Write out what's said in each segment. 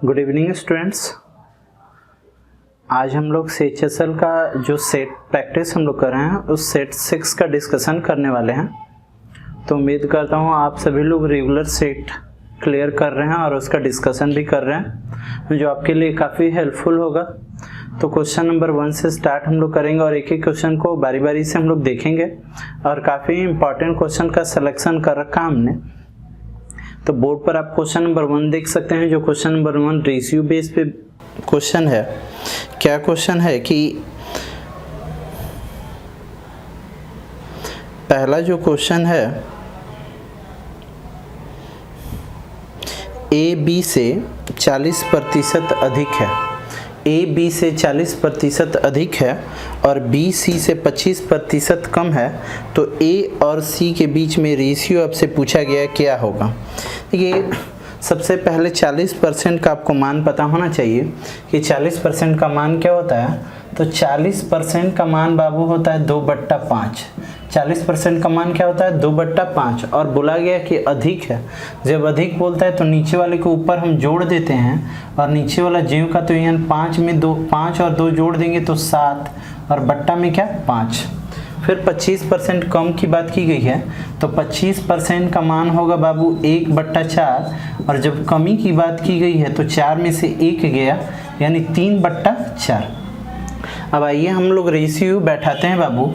Good evening students. आज हम लोग CHSL का जो सेट प्रैक्टिस हम लोग कर रहे हैं उस सेट 6 का डिस्कशन करने वाले हैं। तो उम्मीद करता हूँ आप सभी लोग रेगुलर सेट क्लियर कर रहे हैं और उसका डिस्कशन भी कर रहे हैं, जो आपके लिए काफ़ी हेल्पफुल होगा। तो क्वेश्चन नंबर 1 से स्टार्ट हम लोग करेंगे और एक एक क्वेश्चन को बारी बारी से हम लोग देखेंगे और काफ़ी इंपॉर्टेंट क्वेश्चन का सिलेक्शन कर रखा हमने। तो बोर्ड पर आप क्वेश्चन नंबर 1 देख सकते हैं। जो क्वेश्चन नंबर 1 रेशियो बेस पे क्वेश्चन है। क्या क्वेश्चन है कि पहला जो क्वेश्चन है ए बी से 40% अधिक है। ए बी से 40% अधिक है और बी सी से 25% कम है, तो ए और सी के बीच में रेशियो आपसे पूछा गया क्या होगा। ये सबसे पहले 40% का आपको मान पता होना चाहिए कि 40% का मान क्या होता है। तो 40% का मान बाबू होता है 2/5। 40% का मान क्या होता है 2/5 और बोला गया कि अधिक है। जब अधिक बोलता है तो नीचे वाले के ऊपर हम जोड़ देते हैं और नीचे वाला जीव का तो यहाँ 5 में 5 और 2 जोड़ देंगे तो 7 और बट्टा में क्या 5। फिर 25% कम की बात की गई है तो 25% का मान होगा बाबू 1/4 और जब कमी की बात की गई है तो 4 में से 1 गया यानी 3/4। अब आइए हम लोग रेशियो बैठाते हैं बाबू।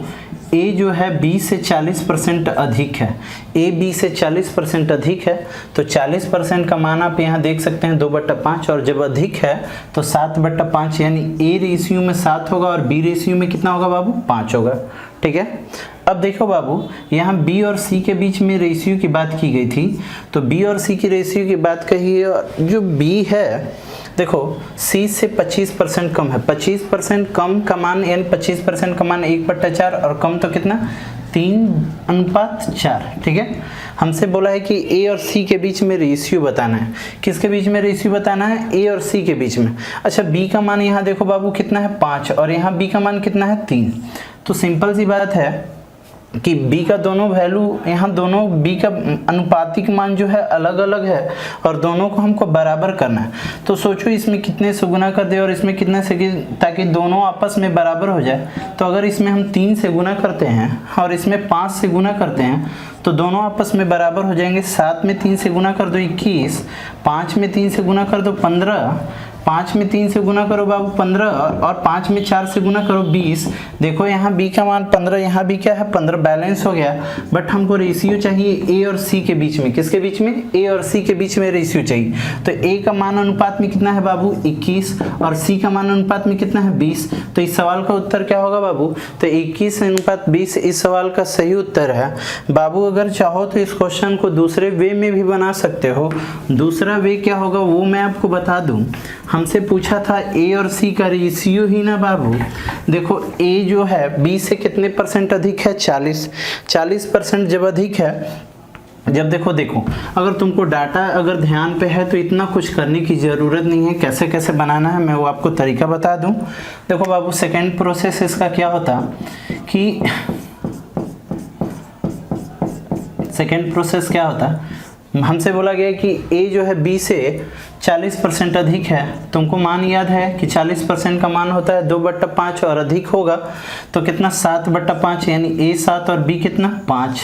ए जो है बी से 40% अधिक है। ए बी से 40% अधिक है तो 40% का मान आप यहाँ देख सकते हैं 2/5 और जब अधिक है तो 7/5 यानी ए रेशियो में 7 होगा और बी रेशियो में कितना होगा बाबू 5 होगा। ठीक है। अब देखो बाबू यहाँ बी और सी के बीच में रेशियो की बात की गई थी, तो बी और सी की रेशियो की बात कही है और जो बी है देखो सी से 25% कम है। 25% कम का मान यानी 25% का मान 1/4 और कम तो कितना 3:4। ठीक है। हमसे बोला है कि ए और सी के बीच में रेशियो बताना है। किसके बीच में रेशियो बताना है? ए और सी के बीच में। अच्छा बी का मान यहाँ देखो बाबू कितना है 5 और यहाँ बी का मान कितना है 3। तो सिंपल सी बात है कि b का दोनों वैल्यू यहाँ दोनों b का अनुपातिक मान जो है अलग अलग है और दोनों को हमको बराबर करना है। तो सोचो इसमें कितने से गुना कर दे और इसमें कितने से, ताकि दोनों आपस में बराबर हो जाए। तो अगर इसमें हम 3 से गुना करते हैं और इसमें 5 से गुना करते हैं तो दोनों आपस में बराबर हो जाएंगे। 7 में 3 से गुना कर दो 21, 5 में 3 से गुना कर दो 15, 5 में 3 से गुना करो बाबू 15 और 5 में 4 से गुना करो 20। देखो यहाँ b का मान 15, यहाँ भी क्या है 15, बैलेंस हो गया। बट हमको रेशियो चाहिए ए और सी के बीच में। किसके बीच में? ए और सी के बीच में रेशियो चाहिए। तो ए का मान अनुपात में कितना है बाबू 21 और सी का मान अनुपात में कितना है 20। तो इस सवाल का उत्तर क्या होगा बाबू? तो 21:20 इस सवाल का सही उत्तर है बाबू। अगर चाहो तो इस क्वेश्चन को दूसरे वे में भी बना सकते हो। दूसरा वे क्या होगा वो मैं आपको बता दूं। हमसे पूछा था ए और सी का रेशियो ही ना बाबू। देखो ए जो है बी से कितने % अधिक है 40% जब अधिक है। जब देखो अगर तुमको डाटा अगर ध्यान पे है तो इतना कुछ करने की ज़रूरत नहीं है। कैसे कैसे बनाना है मैं वो आपको तरीका बता दूं। देखो बाबू सेकेंड प्रोसेस इसका क्या होता कि सेकेंड प्रोसेस क्या होता, हमसे बोला गया कि ए जो है बी से 40% अधिक है। तुमको मान याद है कि 40% का मान होता है 2/5 और अधिक होगा तो कितना 7/5 यानी ए 7 और बी कितना 5।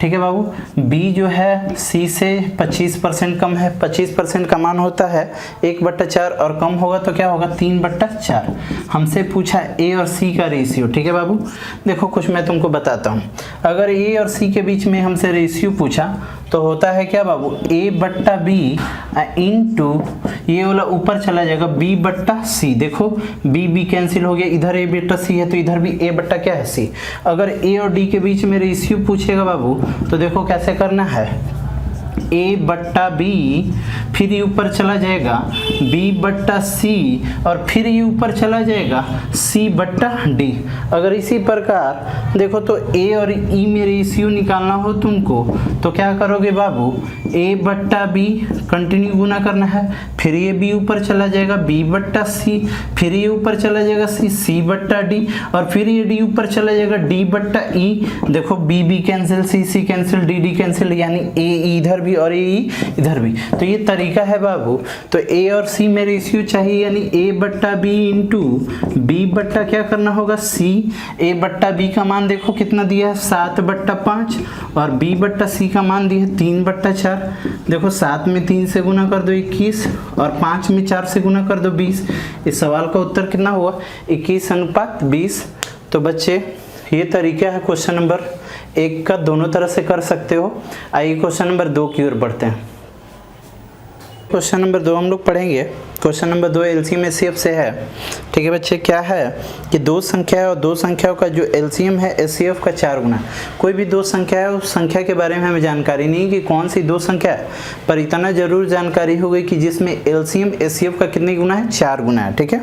ठीक है बाबू। बी जो है सी से 25% कम है। 25% का मान होता है 1/4 और कम होगा तो क्या होगा 3/4। हमसे पूछा ए और सी का रेशियो। ठीक है बाबू। देखो कुछ मैं तुमको बताता हूँ। अगर ए और सी के बीच में हमसे रेशियो पूछा तो होता है क्या बाबू a/b इंटू ये वाला ऊपर चला जाएगा b/c। देखो b कैंसिल हो गया, इधर a/c है तो इधर भी a/ क्या है c। अगर a और d के बीच में रेशियो पूछेगा बाबू तो देखो कैसे करना है a/b, फिर ये ऊपर चला जाएगा b/c और फिर ये ऊपर चला जाएगा c/d। अगर इसी प्रकार देखो तो a और e में रेशियो निकालना हो तुमको तो क्या करोगे बाबू a/b कंटिन्यू गुना करना है, फिर ये b ऊपर चला जाएगा b/c, फिर ये ऊपर चला जाएगा c/d और फिर ये d ऊपर चला जाएगा d/e। देखो b cancel, c cancel, d cancel, यानी a इधर इधर भी और ए इधर भी। तो ये तरीका है बाबू। तो ए और सी में रेशियो चाहिए, यानी ए बट्टा बी इंटू बी बट्टा क्या करना होगा सी। ए बट्टा बी का मान देखो कितना दिया है 7/5 और बी बट्टा सी का मान दिया है 3/4। देखो 7 में 3 से गुना कर दो 21 और 5 में 4 से गुना कर दो 20। इस सवाल का उत्तर कितना हुआ 21:20। तो बच्चे ये तरीका है क्वेश्चन नंबर 1 का, दोनों तरह से कर सकते हो। आइए क्वेश्चन नंबर 2 की ओर बढ़ते हैं। क्वेश्चन नंबर 2 हम लोग पढ़ेंगे। क्वेश्चन नंबर 2 एलसीएम एचसीएफ से है। ठीक है बच्चे, क्या है कि दो संख्या है और दो संख्याओं का जो एलसीएम है एचसीएफ का 4 गुना। कोई भी दो संख्या है उस संख्या के बारे में हमें जानकारी नहीं कि कौन सी दो संख्या है, पर इतना जरूर जानकारी हो गई कि जिसमें एलसीएम एचसीएफ का कितने गुना है 4 गुना है। ठीक है,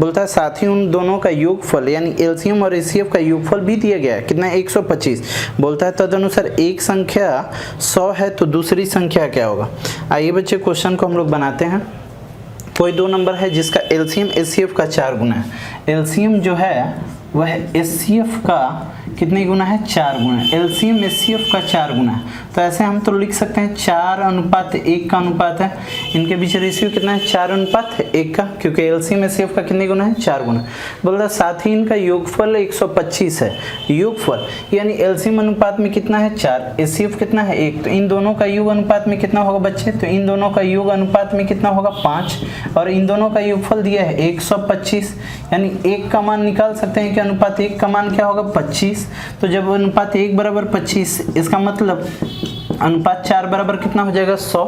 बोलता है साथ ही उन दोनों का योगफल यानी एलसीएम और एचसीएफ का योगफल भी दिया गया है कितना 125। बोलता है तदनुसार एक संख्या 100 है तो दूसरी संख्या क्या होगा। आइए बच्चे क्वेश्चन को हम लोग बनाते हैं। कोई दो नंबर है जिसका एलसीएम एचसीएफ का 4 गुना है। एलसीएम जो है वह एचसीएफ का कितने गुना है 4 गुना। एलसीएम एचसीएफ का 4 गुना है, तो ऐसे हम तो लिख सकते हैं 4:1 का अनुपात है। इनके बीच रेशियो कितना है 4:1 का, क्योंकि एलसीएम एचसीएफ का कितने गुना है 4 गुना। बोलता साथ ही इनका योगफल 125 है। योगफल यानी एलसीएम अनुपात में कितना है 4, एचसीएफ कितना है 1, तो इन दोनों का योग अनुपात में कितना होगा बच्चे, तो इन दोनों का योग अनुपात में कितना होगा 5 और इन दोनों का योगफल दिया है 125, यानी 1 का मान निकाल सकते हैं कि अनुपात 1 का मान क्या होगा 25। तो जब अनुपात 1 बराबर 25, इसका मतलब अनुपात 4 बराबर कितना हो जाएगा 100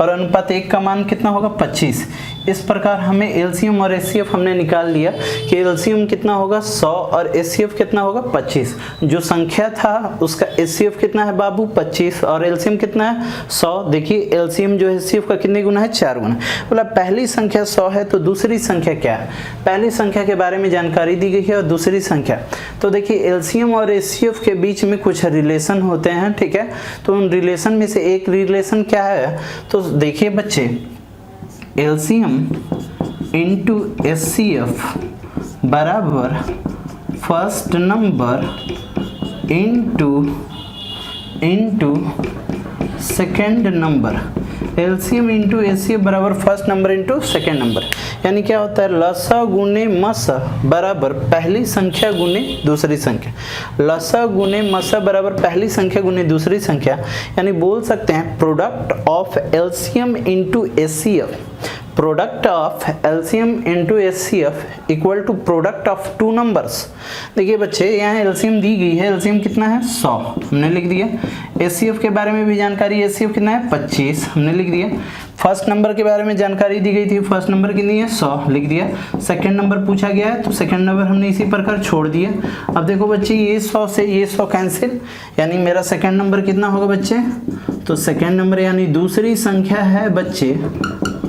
और अनुपात 1 का मान कितना होगा 25। इस प्रकार हमें एलसीएम और एचसीएफ हमने निकाल लिया कि एलसीएम कितना होगा 100 और एचसीएफ कितना होगा 25। जो संख्या था उसका एचसीएफ कितना है बाबू 25 और एलसीएम कितना है 100। देखिए एलसीएम जो है एचसीएफ का कितने गुना है 4 गुना। बोला पहली संख्या 100 है तो दूसरी संख्या क्या है। पहली संख्या के बारे में जानकारी दी गई है और दूसरी संख्या, तो देखिए एलसीएम और एचसीएफ के बीच में कुछ रिलेशन होते हैं। ठीक है, तो उन रिलेशन में से एक रिलेशन क्या है, तो देखिए बच्चे एलसीएम इंटू एचसीएफ बराबर first number into second number. LCM into HCF बराबर first number into second number, यानी क्या होता है लसा गुने मसा बराबर पहली संख्या गुने दूसरी संख्या। लसा गुने मसा बराबर पहली संख्या गुने दूसरी संख्या, यानी बोल सकते हैं product of LCM into HCF. Product of LCM into HCF equal to product of two numbers. देखिए बच्चे यहाँ एलसीएम दी गई है, एलसीएम कितना है 100 हमने लिख दिया। एचसीएफ के बारे में भी जानकारी, एचसीएफ कितना है 25 हमने लिख दिया। फर्स्ट नंबर के बारे में जानकारी दी गई थी, फर्स्ट नंबर कितनी है 100 लिख दिया। सेकंड नंबर पूछा गया है तो सेकंड नंबर हमने इसी प्रकार छोड़ दिया। अब देखो बच्चे ये 100 से ये 100 कैंसिल, यानी मेरा सेकंड नंबर कितना होगा बच्चे, तो सेकंड नंबर यानी दूसरी संख्या है बच्चे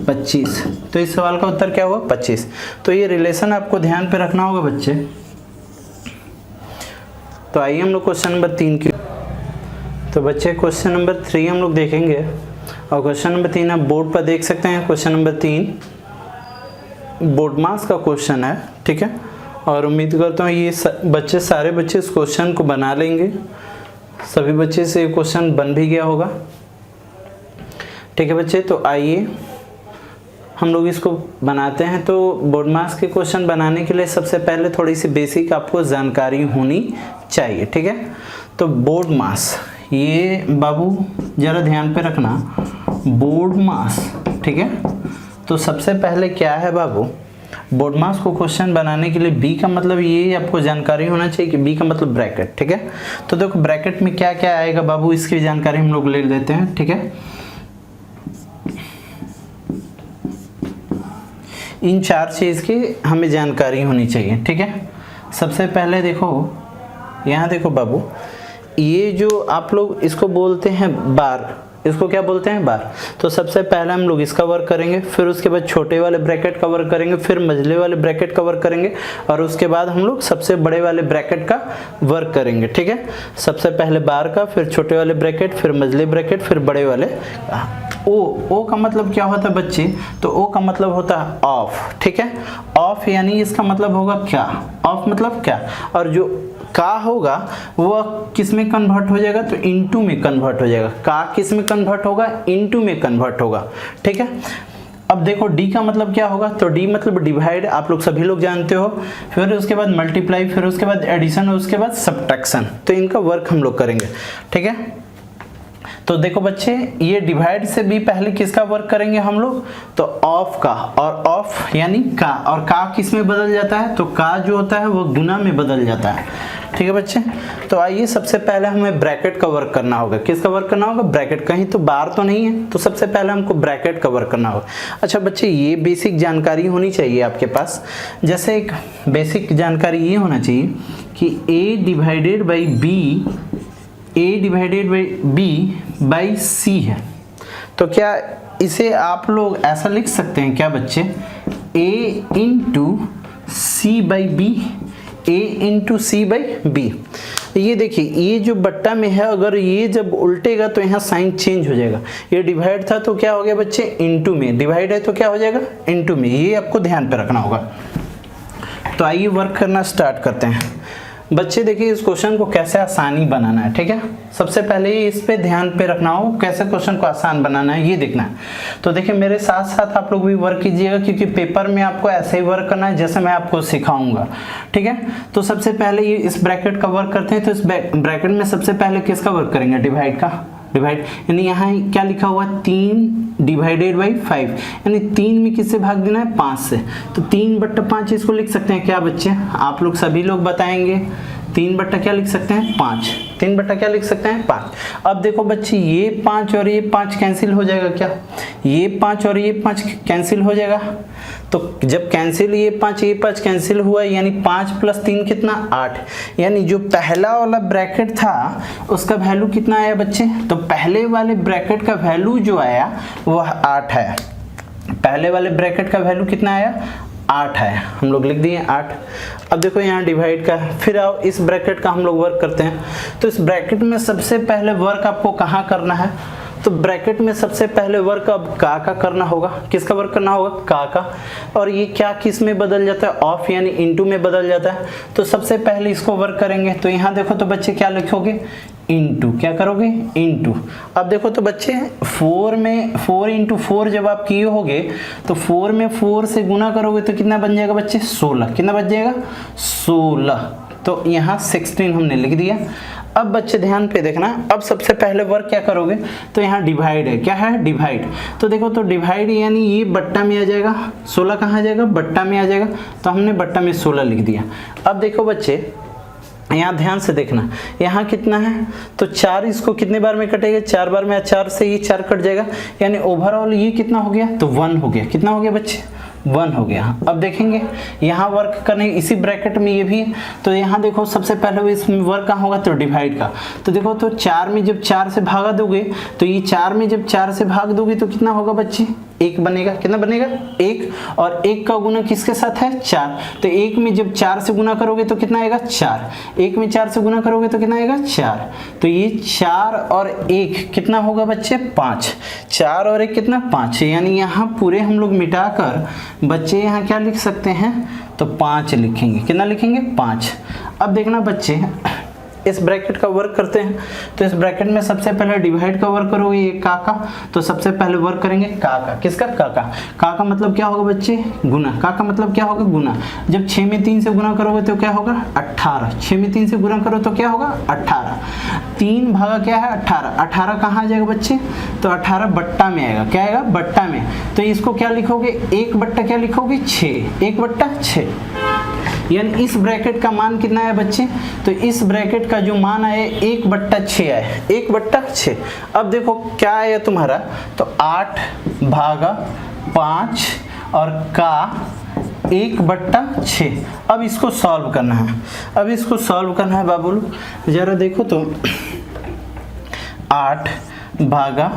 25। तो इस सवाल का उत्तर क्या हुआ 25। तो ये रिलेशन आपको ध्यान पे रखना होगा बच्चे। तो आइए हम लोग क्वेश्चन नंबर 3 की। तो बच्चे क्वेश्चन नंबर 3 हम लोग देखेंगे और क्वेश्चन नंबर 3 आप बोर्ड पर देख सकते हैं। क्वेश्चन नंबर 3 बोर्ड मास का क्वेश्चन है। ठीक है, और उम्मीद करता हूँ ये बच्चे सारे बच्चे इस क्वेश्चन को बना लेंगे। सभी बच्चे से क्वेश्चन बन भी गया होगा। ठीक है बच्चे, तो आइए हम लोग इसको बनाते हैं। तो बोर्ड मास के क्वेश्चन बनाने के लिए सबसे पहले थोड़ी सी बेसिक आपको जानकारी होनी चाहिए। ठीक है, तो बोर्ड मास ये बाबू जरा ध्यान पे रखना, बोर्ड मास। ठीक है, तो सबसे पहले क्या है बाबू, बोर्ड मास को क्वेश्चन बनाने के लिए बी का मतलब ये आपको जानकारी होना चाहिए कि बी का मतलब ब्रैकेट। ठीक है, तो देखो ब्रैकेट में क्या क्या आएगा बाबू, इसकी जानकारी हम लोग ले लेते हैं। ठीक है, इन 4 चीज़ की हमें जानकारी होनी चाहिए। ठीक है, सबसे पहले देखो यहाँ देखो बाबू, ये जो आप लोग इसको बोलते हैं बार, इसको क्या बोलते हैं बार। तो सबसे पहले हम लोग इसका वर्क करेंगे, फिर उसके बाद छोटे वाले ब्रैकेट का वर्क करेंगे, फिर मझले वाले ब्रैकेट का वर्क करेंगे और उसके बाद हम लोग सबसे बड़े वाले ब्रैकेट का वर्क करेंगे। ठीक है, सबसे पहले बार का, फिर छोटे वाले ब्रैकेट, फिर मझले ब्रैकेट, फिर बड़े वाले। ओ का मतलब क्या होता है बच्चे, तो ओ का मतलब होता है ऑफ। ठीक है, ऑफ यानी इसका मतलब होगा क्या, ऑफ मतलब क्या, और जो का होगा वह किस में कन्वर्ट हो जाएगा, तो इनटू में कन्वर्ट हो जाएगा। का किस में कन्वर्ट होगा, इनटू में कन्वर्ट होगा। ठीक है, अब देखो डी का मतलब क्या होगा, तो डी मतलब डिवाइड, आप लोग सभी लोग जानते हो, फिर उसके बाद मल्टीप्लाई, फिर उसके बाद एडिशन और उसके बाद सब्ट्रैक्शन। तो इनका वर्क हम लोग करेंगे। ठीक है, तो देखो बच्चे, ये डिवाइड से भी पहले किसका वर्क करेंगे हम लोग, तो ऑफ का, और ऑफ यानी का, और का किस में बदल जाता है, तो का जो होता है वो गुना में बदल जाता है। ठीक है बच्चे, तो आइए सबसे पहले हमें ब्रैकेट का वर्क करना होगा। किसका वर्क करना होगा, ब्रैकेट। कहीं तो बार तो नहीं है, तो सबसे पहले हमको ब्रैकेट का वर्क करना होगा। अच्छा बच्चे, ये बेसिक जानकारी होनी चाहिए आपके पास। जैसे एक बेसिक जानकारी ये होना चाहिए कि a divided by b, a divided by b by c है। तो क्या इसे आप लोग ऐसा लिख सकते हैं क्या बच्चे, a into c by b, a into c by b. ये देखिए, ये जो बट्टा में है, अगर ये जब उल्टेगा तो यहाँ साइन चेंज हो जाएगा। ये डिवाइड था तो क्या हो गया बच्चे, इनटू में, डिवाइड है तो क्या हो जाएगा, इनटू में। ये आपको ध्यान पे रखना होगा। तो आइए वर्क करना स्टार्ट करते हैं। बच्चे देखिए, इस क्वेश्चन को कैसे आसानी बनाना है। ठीक है, सबसे पहले इस पे ध्यान पे रखना हो, कैसे क्वेश्चन को आसान बनाना है ये देखना है। तो देखिए, मेरे साथ साथ आप लोग भी वर्क कीजिएगा, क्योंकि पेपर में आपको ऐसे ही वर्क करना है जैसे मैं आपको सिखाऊंगा। ठीक है, तो सबसे पहले ये इस ब्रैकेट का वर्क करते हैं। तो इस ब्रैकेट में सबसे पहले किसका वर्क करेंगे, डिवाइड का। डिवाइड यानी यहाँ क्या लिखा हुआ, 3 डिवाइडेड बाई 5, यानी 3 में किससे भाग देना है, 5 से। तो 3/5 इसको लिख सकते हैं क्या बच्चे, आप लोग सभी लोग बताएंगे। 3 बट्टा क्या लिख सकते हैं, 5। 3 बट्टा क्या लिख सकते हैं, 5। अब देखो बच्चे, ये 5 और ये 5 कैंसिल हो जाएगा क्या, ये 5 और ये 5 कैंसिल हो जाएगा। तो जब कैंसिल ये 5 कैंसिल हुआ, यानी 5 + 3 कितना, 8। यानी जो पहला वाला ब्रैकेट था उसका वैल्यू कितना आया बच्चे, तो पहले वाले ब्रैकेट का वैल्यू जो आया वह 8 है। पहले वाले ब्रैकेट का वैल्यू कितना आया, 8 है। हम लोग लिख दिए 8। अब देखो यहाँ डिवाइड का, फिर आओ इस ब्रैकेट का हम लोग वर्क करते हैं। तो इस ब्रैकेट में सबसे पहले वर्क आपको कहाँ करना है, तो ब्रैकेट में सबसे पहले वर्क अब का करना होगा। किसका वर्क करना होगा, का का। और ये क्या किस में बदल जाता है, ऑफ यानी इनटू में बदल जाता है। तो सबसे पहले इसको वर्क करेंगे। तो यहाँ देखो तो बच्चे क्या लिखोगे, इनटू, क्या करोगे, इनटू। अब देखो तो बच्चे, 4 में 4 × 4 जब आप किए होगे तो 4 में 4 से गुना करोगे तो कितना बन जाएगा बच्चे, 16। कितना बच जाएगा, 16। तो यहाँ 16 हमने लिख दिया। अब बच्चे ध्यान पे देखना, अब सबसे पहले वर्क क्या करोगे, तो यहाँ डिवाइड है, क्या है, डिवाइड। तो देखो तो डिवाइड यानी ये बट्टा में आ जाएगा, 16 कहाँ आ जाएगा, बट्टा में आ जाएगा। तो हमने बट्टा में 16 लिख दिया। अब देखो बच्चे, यहाँ ध्यान से देखना, यहाँ कितना है, तो 4 इसको कितने बार में कटेगा, 4 बार में। 4 से ये 4 कट जाएगा, यानी ओवरऑल ये कितना हो गया, तो 1 हो गया। कितना हो गया बच्चे, 1 हो गया। अब देखेंगे यहाँ वर्क करने, इसी ब्रैकेट में ये भी है। तो यहाँ देखो सबसे पहले इसमें वर्क कहाँ होगा, तो डिवाइड का। तो देखो तो 4 में जब 4 से भागा दोगे, तो ये 4 में जब 4 से भाग दोगे तो कितना होगा बच्चे, 1 बनेगा। कितना बनेगा, 1। और 1 का गुना किसके साथ है, 4। तो 1 में जब 4 से गुना करोगे तो कितना आएगा, 4। 1 में 4 से गुना करोगे तो कितना आएगा, 4। तो ये 4 और 1 कितना होगा बच्चे, 5। 4 और 1 कितना, 5। यानी यहाँ पूरे हम लोग मिटाकर बच्चे यहाँ क्या लिख सकते हैं, तो 5 लिखेंगे। कितना लिखेंगे, 5। अब देखना बच्चे, इस ब्रैकेट का वर्क करते हैं। तो इस ब्रैकेट में सबसे पहले डिवाइड का वर्क करोगे, ये का। तो सबसे पहले वर्क करेंगे का। किसका, का मतलब क्या होगा बच्चे, गुना। का मतलब क्या होगा, गुना। जब 6 में 3 से गुना करोगे तो क्या होगा, 18। 6 में 3 से गुना करो तो क्या होगा, 18। 3 भागा क्या है, 18। 18 कहाँ आ जाएगा बच्चे, तो 18 बट्टा में आएगा। क्या आएगा, बट्टा में। तो इसको क्या लिखोगे, 1 बट्टा क्या लिखोगे, 6। 1/6। यानी इस ब्रैकेट का मान कितना है बच्चे, तो इस ब्रैकेट का जो मान आए 1/6 आए, 1/6। अब देखो क्या आया तुम्हारा, तो 8 भागा 5 और का 1/6। अब इसको सॉल्व करना है। अब इसको सॉल्व करना है बाबू, जरा देखो तो 8 भागा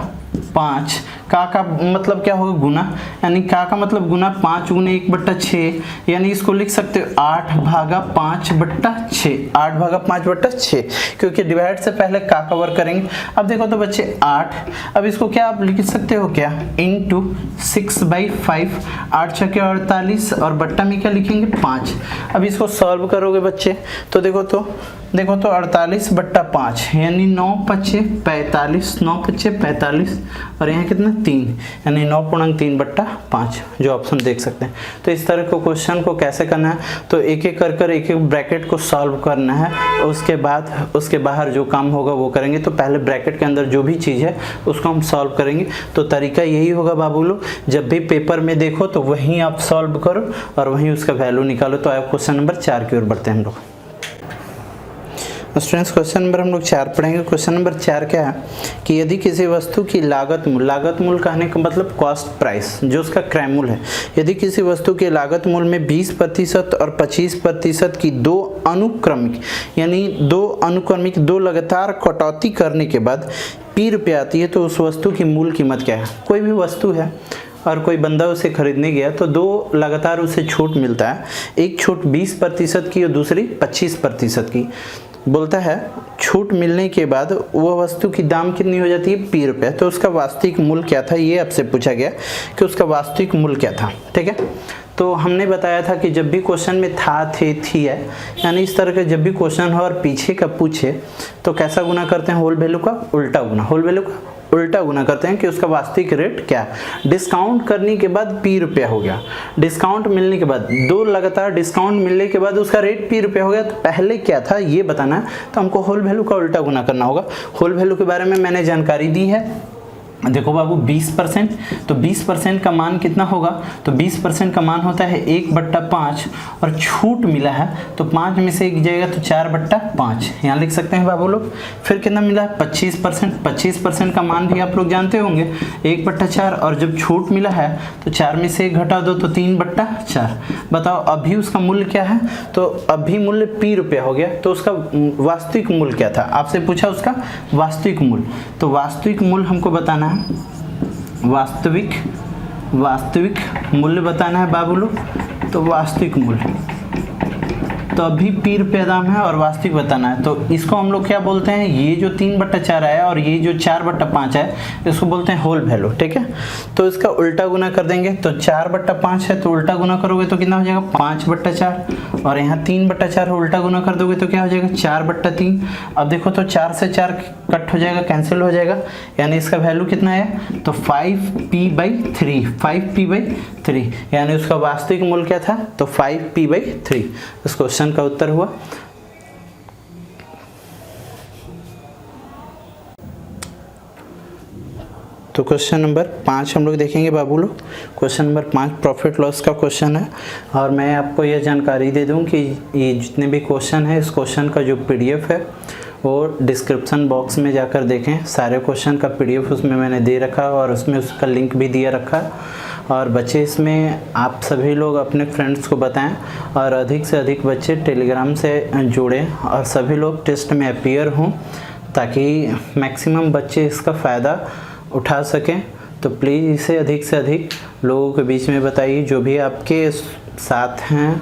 5 का मतलब क्या होगा, गुना, यानी का मतलब गुना 5 गुने 1/6, यानी इसको लिख सकते हो 8/5/6, 8/5/6, क्योंकि डिवाइड से पहले का वर्क करेंगे। अब देखो तो बच्चे 8, अब इसको क्या आप लिख सकते हो क्या, इंटू 6/5, 8 छके 48, और बट्टा में क्या लिखेंगे 5। अब इसको सॉल्व करोगे बच्चे तो देखो तो 48/5, यानी 9×5 = 45, 9×5 = 45, और यहाँ कितना 3, यानी 9.3/5, जो ऑप्शन देख सकते हैं। तो इस तरह के क्वेश्चन को कैसे करना है, तो एक एक कर एक एक ब्रैकेट को सॉल्व करना है, उसके बाद उसके बाहर जो काम होगा वो करेंगे। तो पहले ब्रैकेट के अंदर जो भी चीज़ है उसको हम सॉल्व करेंगे। तो तरीका यही होगा बाबू लोग, जब भी पेपर में देखो तो वहीं आप सॉल्व करो और वहीं उसका वैल्यू निकालो। तो आप क्वेश्चन नंबर 4 की ओर बढ़ते हैं हम लोग। स्टूडेंट्स क्वेश्चन नंबर हम लोग 4 पढ़ेंगे। क्वेश्चन नंबर 4 क्या है कि यदि किसी वस्तु की लागत मूल कहने का मतलब कॉस्ट प्राइस, जो उसका क्रय मूल्य है, यदि किसी वस्तु के लागत मूल्य में 20% और 25% की दो अनुक्रमिक दो लगातार कटौती करने के बाद P रुपये आती है, तो उस वस्तु की मूल कीमत क्या है। कोई भी वस्तु है और कोई बंदा उसे खरीदने गया तो दो लगातार उसे छूट मिलता है, एक छूट 20% की और दूसरी 25% की। बोलता है छूट मिलने के बाद वह वस्तु की दाम कितनी हो जाती है, P रुपये। तो उसका वास्तविक मूल्य क्या था, ये आपसे पूछा गया कि उसका वास्तविक मूल्य क्या था। ठीक है, तो हमने बताया था कि जब भी क्वेश्चन में था, थे, थी है, यानी इस तरह के जब भी क्वेश्चन हो और पीछे का पूछे तो कैसा गुना करते हैं, होल वैल्यू का उल्टा गुना, होल वैल्यू का उल्टा गुना करते हैं कि उसका वास्तविक रेट क्या है। डिस्काउंट करने के बाद P रुपया हो गया, डिस्काउंट मिलने के बाद दो लगातार डिस्काउंट मिलने के बाद उसका रेट P रुपया हो गया, तो पहले क्या था ये बताना है, तो हमको होल वैल्यू का उल्टा गुना करना होगा। होल वैल्यू के बारे में मैंने जानकारी दी है। देखो बाबू 20%, तो 20% का मान कितना होगा, तो 20% का मान होता है 1/5, और छूट मिला है तो 5 में से 1 जाएगा तो 4/5, यहाँ लिख सकते हैं बाबू लोग। फिर कितना मिला है 25%, 25% का मान भी आप लोग जानते होंगे 1/4, और जब छूट मिला है तो 4 में से 1 घटा दो तो 3/4। बताओ अभी उसका मूल्य क्या है, तो अभी मूल्य P रुपया हो गया, तो उसका वास्तविक मूल्य क्या था, आपसे पूछा उसका वास्तविक मूल्य। तो वास्तविक मूल्य हमको बताना है, वास्तविक मूल्य बताना है बाबू लोग। तो वास्तविक मूल्य, तो अभी P रुपये दाम है और वास्तविक बताना है, तो इसको हम लोग क्या बोलते हैं, ये जो 3/4 आया और ये जो 4/5 है इसको बोलते हैं होल वैल्यू। ठीक है, तो इसका उल्टा गुना कर देंगे, तो 4/5 है तो उल्टा गुना करोगे तो कितना हो जाएगा 5/4, और यहाँ 3/4 उल्टा गुना कर दोगे तो क्या हो जाएगा 4/3। अब देखो तो 4 से 4 कट हो जाएगा, कैंसिल हो जाएगा, यानी इसका वैल्यू कितना है, तो 5p/3, 5p/3, यानी उसका वास्तविक मूल्य क्या था, तो 5p/3। इस क्वेश्चन का उत्तर हुआ। तो क्वेश्चन नंबर 5 हम लोग देखेंगे बाबू लोग। क्वेश्चन नंबर 5 प्रॉफिट लॉस का क्वेश्चन है, और मैं आपको यह जानकारी दे दूं कि ये जितने भी क्वेश्चन है, इस क्वेश्चन का जो PDF है वो डिस्क्रिप्शन बॉक्स में जाकर देखें। सारे क्वेश्चन का PDF उसमें मैंने दे रखा है और उसमें उसका लिंक भी दिया रखा है। और बच्चे इसमें आप सभी लोग अपने फ्रेंड्स को बताएं, और अधिक से अधिक बच्चे टेलीग्राम से जुड़ें और सभी लोग टेस्ट में अपीयर हों, ताकि मैक्सिमम बच्चे इसका फ़ायदा उठा सकें। तो प्लीज़ इसे अधिक से अधिक लोगों के बीच में बताइए, जो भी आपके साथ हैं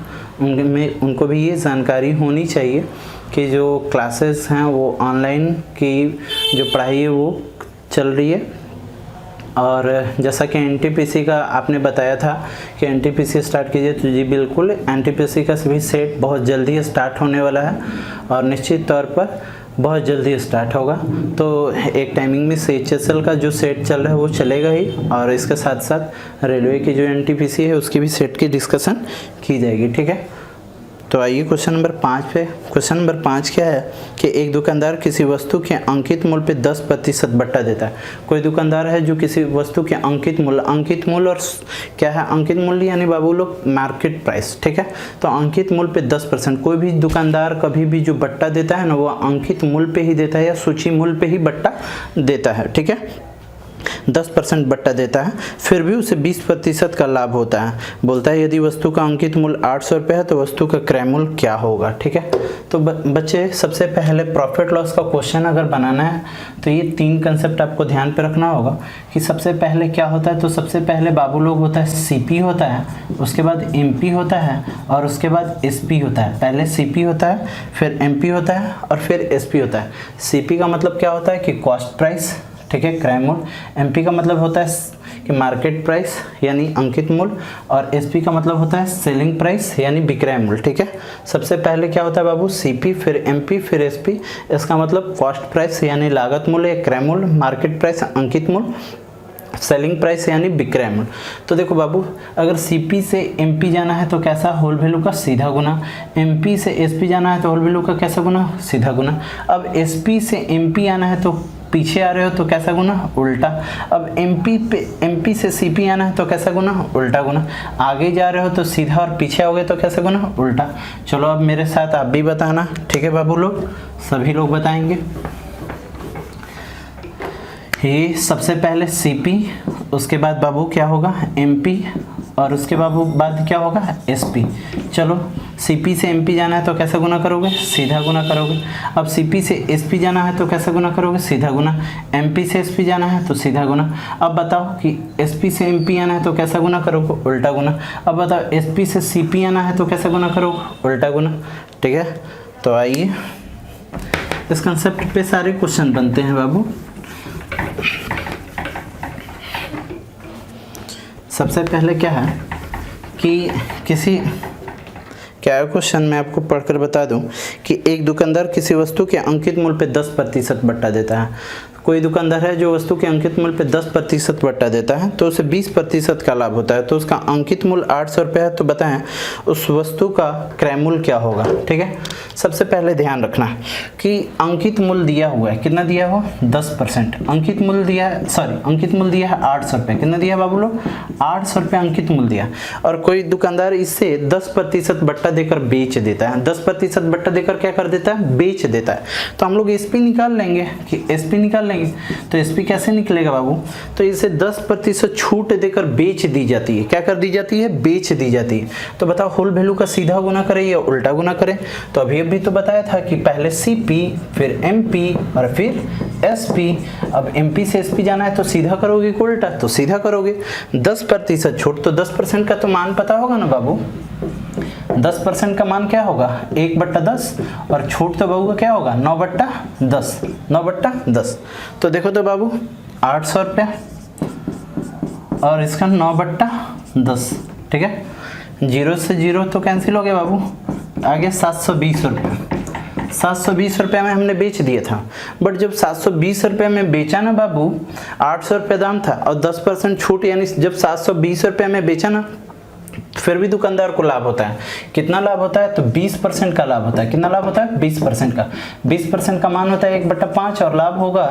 उनको भी ये जानकारी होनी चाहिए कि जो क्लासेस हैं वो ऑनलाइन की जो पढ़ाई है वो चल रही है। और जैसा कि NTPC का आपने बताया था कि NTPC स्टार्ट कीजिए, तो जी बिल्कुल NTPC का सभी सेट बहुत जल्दी स्टार्ट होने वाला है, और निश्चित तौर पर बहुत जल्दी स्टार्ट होगा। तो एक टाइमिंग में CHSL का जो सेट चल रहा है वो चलेगा ही, और इसके साथ साथ रेलवे की जो NTPC है उसकी भी सेट की डिस्कशन की जाएगी। ठीक है, तो आइए क्वेश्चन नंबर 5 पे। क्वेश्चन नंबर 5 क्या है कि एक दुकानदार किसी वस्तु के अंकित मूल्य पे 10% बट्टा देता है। कोई दुकानदार है जो किसी वस्तु के अंकित मूल्य और क्या है अंकित मूल्य, यानी बाबू लोग मार्केट प्राइस। ठीक है, तो अंकित मूल्य पे 10%। कोई भी दुकानदार कभी भी जो बट्टा देता है ना, वो अंकित मूल्य पे ही देता है या सूची मूल्य पे ही बट्टा देता है। ठीक है, 10% बट्टा देता है, फिर भी उसे 20% का लाभ होता है। बोलता है यदि वस्तु का अंकित मूल्य 800 रुपये है तो वस्तु का क्रय मूल्य क्या होगा। ठीक है, तो बच्चे सबसे पहले प्रॉफिट लॉस का क्वेश्चन अगर बनाना है तो ये 3 कंसेप्ट आपको ध्यान पे रखना होगा कि सबसे पहले क्या होता है। तो सबसे पहले बाबू लोग होता है सीपी होता है, उसके बाद एमपी होता है और उसके बाद एसपी होता है। पहले सीपी होता है, फिर एमपी होता है और फिर एसपी होता है। सीपी का मतलब क्या होता है कि कॉस्ट प्राइस, ठीक है, क्रय मूल्य। एमपी का मतलब होता है कि मार्केट प्राइस यानी अंकित मूल्य, और एसपी का मतलब होता है सेलिंग प्राइस यानी विक्रय मूल्य। ठीक है, सबसे पहले क्या होता है बाबू, सीपी, फिर एमपी, फिर एसपी। इसका मतलब कॉस्ट प्राइस यानी लागत मूल्य या क्रय मूल्य, मार्केट प्राइस अंकित मूल्य, सेलिंग प्राइस यानी विक्रय मूल्य। तो देखो बाबू, अगर सीपी से एमपी जाना है तो कैसा, होल वैल्यू का सीधा गुना। एमपी से एसपी जाना है तो होल वैल्यू का कैसा गुना, सीधा गुना। अब एसपी से एमपी आना है तो पीछे आ रहे हो तो कैसा गुना, उल्टा। अब एमपी से सीपी आना है तो कैसा गुना, उल्टा गुना। आगे जा रहे हो तो सीधा और पीछे आओगे तो कैसा गुना, उल्टा। चलो अब मेरे साथ आप भी बताना। ठीक है बाबू लोग, सभी लोग बताएंगे। ये सबसे पहले सीपी, उसके बाद बाबू क्या होगा, एमपी, और उसके बाद क्या होगा, एसपी। चलो सीपी से एमपी जाना है तो कैसे गुना करोगे, सीधा गुना करोगे। अब सीपी से एसपी जाना है तो कैसे गुना करोगे, सीधा गुना। एमपी से एसपी जाना है तो सीधा गुना। अब बताओ कि एसपी से एमपी आना है तो कैसा गुना करोगे, उल्टा गुना। अब बताओ एसपी से सीपी आना है तो कैसे गुना करोगे, उल्टा गुना। ठीक है, तो आइए इस कंसेप्ट पे सारे क्वेश्चन बनते हैं बाबू। सबसे पहले क्या है कि क्या क्वेश्चन मैं आपको पढ़कर बता दूं कि एक दुकानदार किसी वस्तु के अंकित मूल्य पे 10% बट्टा देता है। कोई दुकानदार है जो वस्तु के अंकित मूल्य पे 10% बट्टा देता है तो उसे 20% का लाभ होता है। तो उसका अंकित मूल्य 800 रुपये है, तो बताएं उस वस्तु का क्रय मूल्य क्या होगा। ठीक है, सबसे पहले ध्यान रखना कि अंकित मूल्य दिया हुआ है, कितना दिया हुआ, 10%। अंकित मूल्य दिया है, अंकित मूल्य दिया है 800 रुपये। कितना दिया बाबू लोग, 800 रुपये अंकित मूल्य दिया। और कोई दुकानदार इससे 10% बट्टा देकर बेच देता है। 10% बट्टा देकर क्या कर देता है, बेच देता है। तो हम लोग एसपी निकाल लेंगे कि एसपी निकाल लेंगे। तो एसपी कैसे निकलेगा बाबू, तो इसे 10% छूट देकर बेच दी जाती है। क्या कर दी जाती है, बेच दी जाती है। तो बताओ होल वैल्यू का सीधा गुना करें या उल्टा गुना करें। तो अभी तो बताया था कि पहले सीपी, फिर एमपी और फिर एसपी। अब एमपी से एसपी जाना है तो सीधा करोगे कि उल्टा, तो सीधा करोगे। 10% छूट, तो 10% का तो मान पता होगा ना बाबू। 10% का मान क्या होगा, 1/10, और छूट तो बाबू का क्या होगा, 9/10, 9/10। तो देखो तो बाबू 800 रुपया और इसका 9/10। ठीक है, 0 से 0 तो कैंसिल हो गया बाबू, आगे 720 रुपये। 720 रुपये में हमने बेच दिया था, बट जब 720 रुपये में बेचा ना बाबू, 800 रुपये दाम था और 10% छूट, यानी जब 720 रुपये में बेचा ना, फिर भी दुकानदार को लाभ होता है। कितना लाभ होता है, तो 20% का लाभ होता है। कितना लाभ होता है, 20% का। 20% का मान होता है 1/5 और लाभ होगा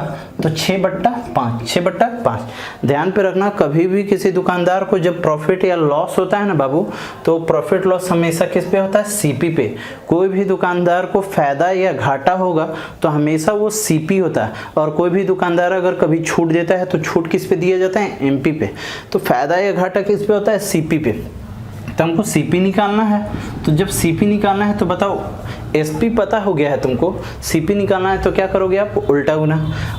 तो 6/5, 6/5। ध्यान पे रखना, कभी भी किसी दुकानदार को जब प्रॉफिट या लॉस होता है ना बाबू, तो प्रॉफिट लॉस हमेशा किस पे होता है, सीपी पे। कोई भी दुकानदार को फायदा या घाटा होगा तो हमेशा वो सीपी होता है। और कोई भी दुकानदार अगर कभी छूट देता है तो छूट किस पे दिया जाता है, एमपी पे। तो फायदा या घाटा किस पे होता है, सीपी पे। तो हमको सीपी निकालना है। तो जब सीपी निकालना है तो बताओ, एसपी पता हो गया है तुमको, सीपी निकालना है तो क्या करोगे आप, उल्टा गुना।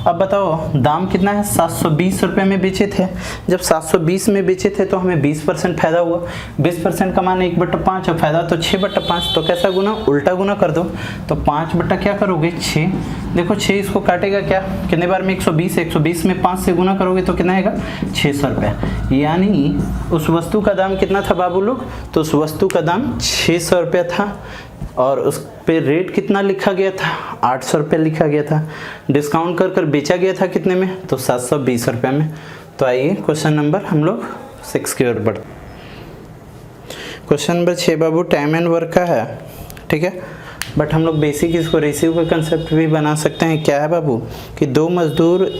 अब बताओ दाम कितना है, 720 रुपये में बेचे थे। जब 720 में बेचे थे तो हमें 20% फायदा हुआ। 20% का मान 1/5 और फायदा तो 6/5। तो कैसा गुना, उल्टा गुना कर दो। तो 5 बट्टा क्या करोगे, 6। देखो 6 इसको काटेगा क्या, कितने बार में, 120। 120 में 5 से गुना करोगे तो कितना आएगा, 600 रुपये। यानी उस वस्तु का दाम कितना था बाबू लोग, तो उस वस्तु का दाम 600 रुपये था और उस पे रेट कितना लिखा गया था, 800 रुपये लिखा गया था। डिस्काउंट कर कर बेचा गया था कितने में, तो 720 रुपये में। तो आइए क्वेश्चन नंबर हम लोग 6 की ओर बढ़ते। Question number 6 Babu time and work का है। ठीक है, बट हम लोग बेसिक इसको रेशियो का कंसेप्ट भी बना सकते हैं। क्या है बाबू कि 2 मजदूर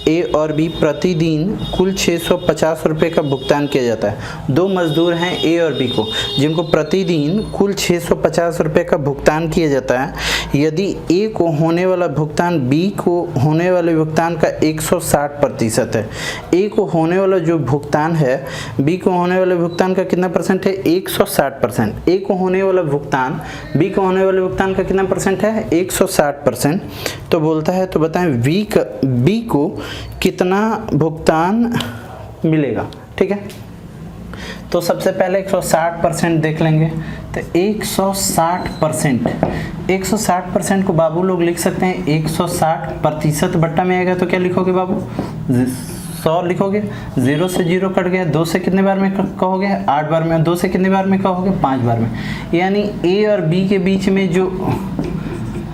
ए और बी प्रतिदिन कुल 650 रुपये का भुगतान किया जाता है। 2 मजदूर हैं ए और बी को, जिनको प्रतिदिन कुल 650 रुपये का भुगतान किया जाता है। यदि ए को होने वाला भुगतान बी को होने वाले भुगतान का 160% है, ए को होने वाला जो भुगतान है बी को होने वाले भुगतान का कितना परसेंट है? 160%। ए को होने वाला भुगतान बी को होने वाले भुगतान का कितना परसेंट है? 160%। तो बोलता है तो बताएं बी को कितना भुगतान मिलेगा। ठीक है, तो सबसे पहले 160% देख लेंगे। तो 160% को बाबू लोग लिख सकते हैं 160% बट्टा में आएगा तो क्या लिखोगे बाबू? 100 लिखोगे। 0 से 0 कट गया, 2 से कितने बार में कहोगे? 8 बार में। 2 से कितने बार में कहोगे? 5 बार में। यानी ए और बी के बीच में जो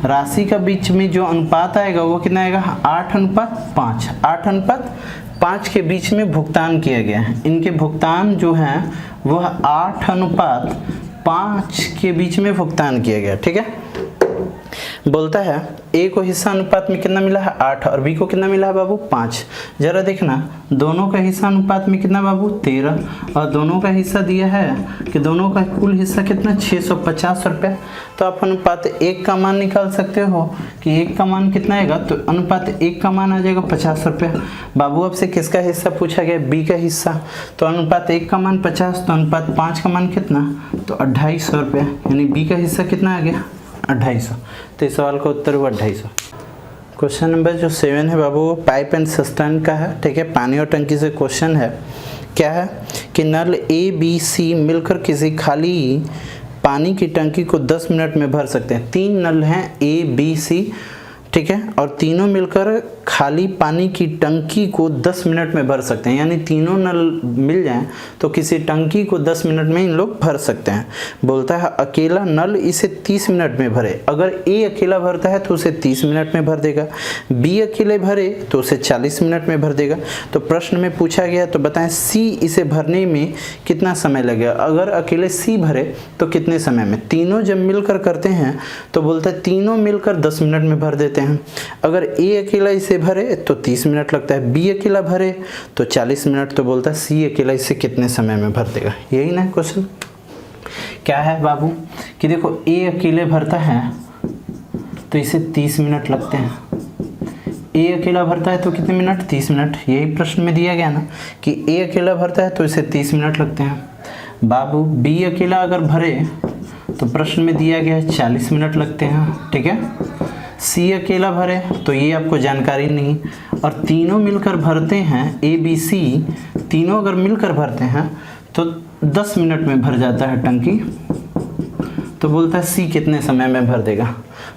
राशि का बीच में जो अनुपात आएगा वो कितना आएगा? 8:5। 8:5 के बीच में भुगतान किया गया है। इनके भुगतान जो हैं वह 8:5 के बीच में भुगतान किया गया। ठीक है, बोलता है ए को हिस्सा अनुपात में कितना मिला है? 8 और बी को कितना मिला है बाबू? 5। जरा देखना, दोनों का हिस्सा अनुपात में कितना बाबू? 13। और दोनों का हिस्सा दिया है कि दोनों का कुल हिस्सा कितना? 650 रुपये। तो आप अनुपात 1 का मान निकाल सकते हो कि 1 का मान कितना आएगा? तो अनुपात 1 का मान आ जाएगा 50 रुपये। बाबू आपसे किसका हिस्सा पूछा गया? बी का हिस्सा। तो अनुपात 1 का मान 50, तो अनुपात 5 का मान कितना? तो 250 रुपये। यानी बी का हिस्सा कितना आ गया? 250। तो इस सवाल का उत्तर हुआ 250। क्वेश्चन नंबर जो 7 है बाबू वो पाइप एंड सिस्टर्न का है। ठीक है, पानी और टंकी से क्वेश्चन है। क्या है कि नल ए बी सी मिलकर किसी खाली पानी की टंकी को 10 मिनट में भर सकते हैं। 3 नल हैं ए बी सी, ठीक है, और तीनों मिलकर खाली पानी की टंकी को 10 मिनट में भर सकते हैं। यानी तीनों नल मिल जाएं तो किसी टंकी को 10 मिनट में इन लोग भर सकते हैं। बोलता है अकेला नल इसे 30 मिनट में भरे। अगर ए अकेला भरता है तो उसे 30 मिनट में भर देगा, बी अकेले भरे तो उसे 40 मिनट में भर देगा। तो प्रश्न में पूछा गया तो बताएं सी इसे भरने में कितना समय लगेगा। अगर अकेले सी भरे तो कितने समय में? तीनों जब मिलकर करते हैं तो बोलता है तीनों मिलकर 10 मिनट में भर देते हैं। अगर ए अकेला इसे भरे तो 30 मिनट लगता है, बी अकेला भरे तो 40 मिनट। तो बोलता है सी अकेला इसे कितने समय में भर देगा। यही ना क्वेश्चन। क्या है बाबू कि देखो ए अकेले भरता है तो इसे 30 मिनट लगते हैं। ए अकेला भरता है तो कितने मिनट? 30 मिनट। यही प्रश्न में दिया गया ना कि ए अकेला भरता है तो इसे 30 मिनट लगते हैं। बाबू बी अकेला अगर भरे तो प्रश्न में दिया गया है 40 मिनट लगते हैं। ठीक है, सी अकेला भरे तो ये आपको जानकारी नहीं, और तीनों मिलकर भरते हैं ए बी सी, तीनों अगर मिलकर भरते हैं तो 10 मिनट में भर जाता है टंकी। तो बोलता है सी कितने समय में भर देगा।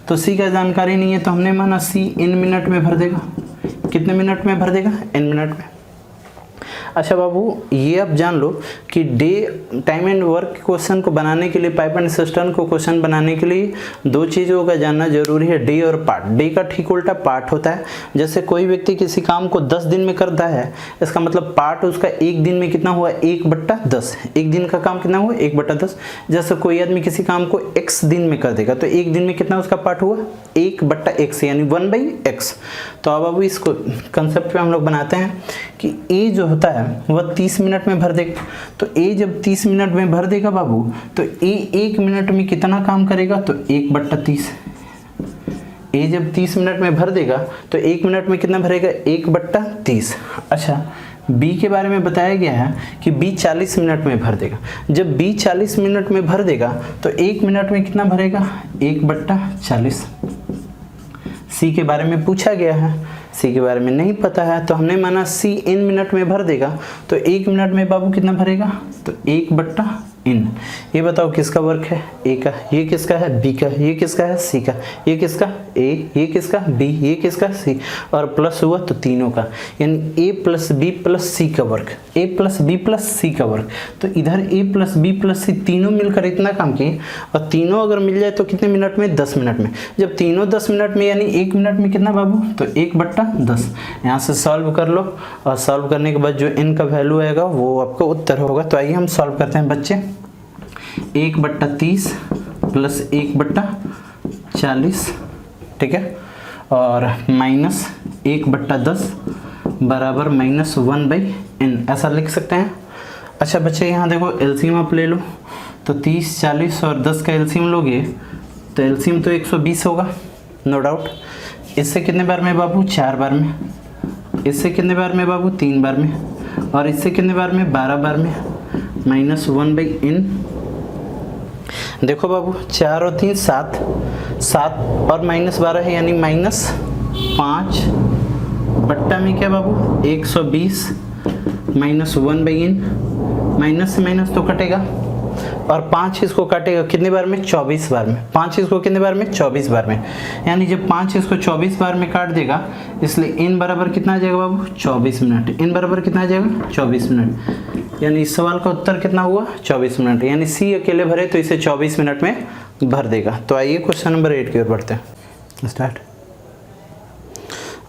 तो सी का जानकारी नहीं है तो हमने माना सी इन मिनट में भर देगा। कितने मिनट में भर देगा? इन मिनट में। अच्छा बाबू ये आप जान लो कि day time and work question को बनाने के लिए, पाइप एंड सिस्टम को क्वेश्चन बनाने के लिए 2 चीज़ों का जानना जरूरी है, डे और पार्ट। डे का ठीक उल्टा पार्ट होता है। जैसे कोई व्यक्ति किसी काम को 10 दिन में करता है, इसका मतलब पार्ट उसका 1 दिन में कितना हुआ? 1/10। 1 दिन का काम कितना हुआ? 1/10। जैसे कोई आदमी किसी काम को x दिन में कर देगा तो 1 दिन में कितना उसका पार्ट हुआ? 1/x, यानी 1/x। तो अब बाबू इस कंसेप्ट पे हम लोग बनाते हैं कि ए जो होता है वह 30 मिनट में भर देगा। तो ए जब 30 मिनट में भर देगा बाबू तो ए 1 मिनट में कितना काम करेगा? तो 1/30। ए जब 30 मिनट में भर देगा तो 1 मिनट में कितना भरेगा? 1/30। अच्छा बी के बारे में बताया गया है कि बी 40 मिनट में भर देगा। जब बी 40 मिनट में भर देगा तो 1 मिनट में कितना भरेगा? 1/40। सी के बारे में पूछा गया है, सी के बारे में नहीं पता है तो हमने माना सी इन मिनट में भर देगा। तो 1 मिनट में बाबू कितना भरेगा? तो 1/n। ये बताओ किसका वर्क है? ए का। ये किसका है? बी का। ये किसका है? सी का। ये किसका? ए। ये किसका? बी। ये किसका? सी। और प्लस हुआ तो तीनों का, यानी ए प्लस बी प्लस सी का वर्क। ए प्लस बी प्लस सी का वर्क। तो इधर ए प्लस बी प्लस सी तीनों मिलकर इतना काम किए, और तीनों अगर मिल जाए तो कितने मिनट में? 10 मिनट में। जब तीनों 10 मिनट में, यानी 1 मिनट में कितना बाबू? तो 1/10। यहाँ से सॉल्व कर लो, और सॉल्व करने के बाद जो n का वैल्यू आएगा वो आपका उत्तर होगा। तो आइए हम सॉल्व करते हैं बच्चे। 1/30 प्लस 1/10 40, ठीक है, और माइनस 1/10 बराबर -1/n, ऐसा लिख सकते हैं। अच्छा बच्चे यहाँ देखो एलसीएम आप ले लो, तो 30, 40 और 10 का एलसीएम लोगे तो एलसीएम तो 120 होगा, नो डाउट। इससे कितने बार में बाबू? 4 बार में। इससे कितने बार में बाबू? 3 बार में। और इससे कितने बार में? 12 बार में, -1/n। देखो बाबू 4 और 3 7, 7 और -12 है यानी -5 बट्टा में क्या बाबू? 120 -1/n, माइनस से माइनस तो कटेगा और 5 इसको काटेगा कितने बार में? 24 बार में। 5 इसको कितने बार में? 24 बार में। यानी जब 5 इसको 24 बार में काट देगा, इसलिए n बराबर कितना आ जाएगा बाबू? 24 मिनट। n बराबर कितना आ जाएगा? 24 मिनट। यानी इस सवाल का उत्तर कितना हुआ? 24 मिनट। यानी सी अकेले भरे तो इसे 24 मिनट में भर देगा। तो आइए क्वेश्चन नंबर 8 की ओर बढ़ते हैं। स्टार्ट।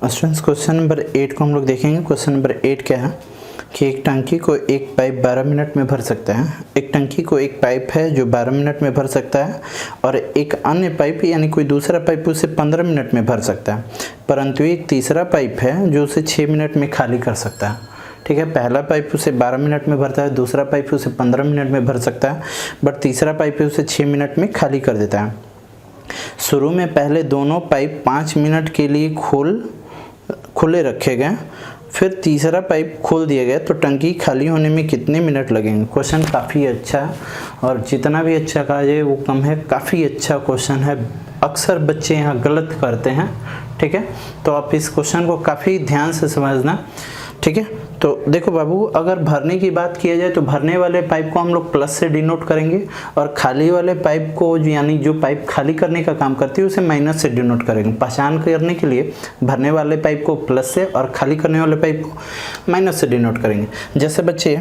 स्टूडेंट्स क्वेश्चन नंबर 8 को हम लोग देखेंगे। क्वेश्चन नंबर 8 क्या है कि एक टंकी को एक पाइप 12 मिनट में भर सकता है। एक टंकी को एक पाइप है जो 12 मिनट में भर सकता है और एक अन्य पाइप यानी कोई दूसरा पाइप उसे 15 मिनट में भर सकता है, परंतु एक तीसरा पाइप है जो उसे 6 मिनट में खाली कर सकता है। ठीक है, पहला पाइप उसे 12 मिनट में भरता है, दूसरा पाइप उसे 15 मिनट में भर सकता है, बट तीसरा पाइप उसे 6 मिनट में खाली कर देता है। शुरू में पहले दोनों पाइप 5 मिनट के लिए खुले रखे गए, फिर तीसरा पाइप खोल दिया गया, तो टंकी खाली होने में कितने मिनट लगेंगे। क्वेश्चन काफ़ी अच्छा है और जितना भी अच्छा कहा जाए वो कम है। काफ़ी अच्छा क्वेश्चन है, अक्सर बच्चे यहाँ गलत करते हैं। ठीक है, तो आप इस क्वेश्चन को काफ़ी ध्यान से समझना। ठीक है, तो देखो बाबू, अगर भरने की बात किया जाए तो भरने वाले पाइप को हम लोग प्लस से डिनोट करेंगे और खाली वाले पाइप को यानी जो पाइप खाली करने का काम करती है उसे माइनस से डिनोट करेंगे। पहचान करने के लिए भरने वाले पाइप को प्लस से और खाली करने वाले पाइप को माइनस से डिनोट करेंगे। जैसे बच्चे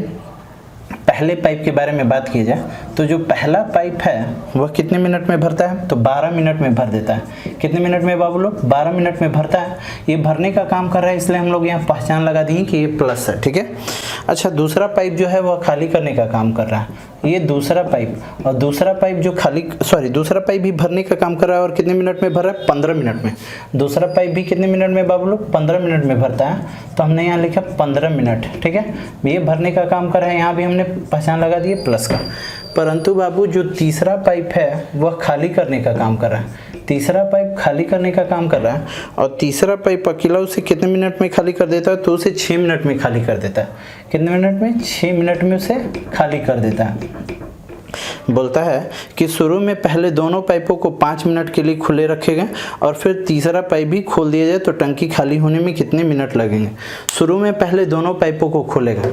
पहले पाइप के बारे में बात की जाए तो जो पहला पाइप है वह कितने मिनट में भरता है? तो 12 मिनट में भर देता है। कितने मिनट में बाबू लोग? 12 मिनट में भरता है। ये भरने का काम कर रहा है, इसलिए हम लोग यहाँ पहचान लगा दिए कि ये प्लस है। ठीक है, अच्छा दूसरा पाइप जो है वह खाली करने का काम कर रहा है, ये दूसरा पाइप, और दूसरा पाइप जो दूसरा पाइप भी भरने का काम कर रहा है और कितने मिनट में भर रहा है? 15 मिनट में। दूसरा पाइप भी कितने मिनट में बाबू लोग? 15 मिनट में भरता है, तो हमने यहाँ लिखा 15 मिनट। ठीक है, ये भरने का काम कर रहा है, यहाँ भी हमने पहचान लगा दिए प्लस का। परंतु बाबू जो तीसरा पाइप है वह खाली करने का काम कर रहा है। तीसरा पाइप खाली करने का काम कर रहा है और तीसरा पाइप अकेला उसे कितने मिनट में खाली कर देता है? तो उसे 6 मिनट में खाली कर देता है। कितने मिनट में? 6 मिनट में उसे खाली कर देता है। बोलता है कि शुरू में पहले दोनों पाइपों को 5 मिनट के लिए खुले रखे गए और फिर तीसरा पाइप भी खोल दिया जाए तो टंकी खाली होने में कितने मिनट लगेंगे। शुरू में पहले दोनों पाइपों को खोलेगा,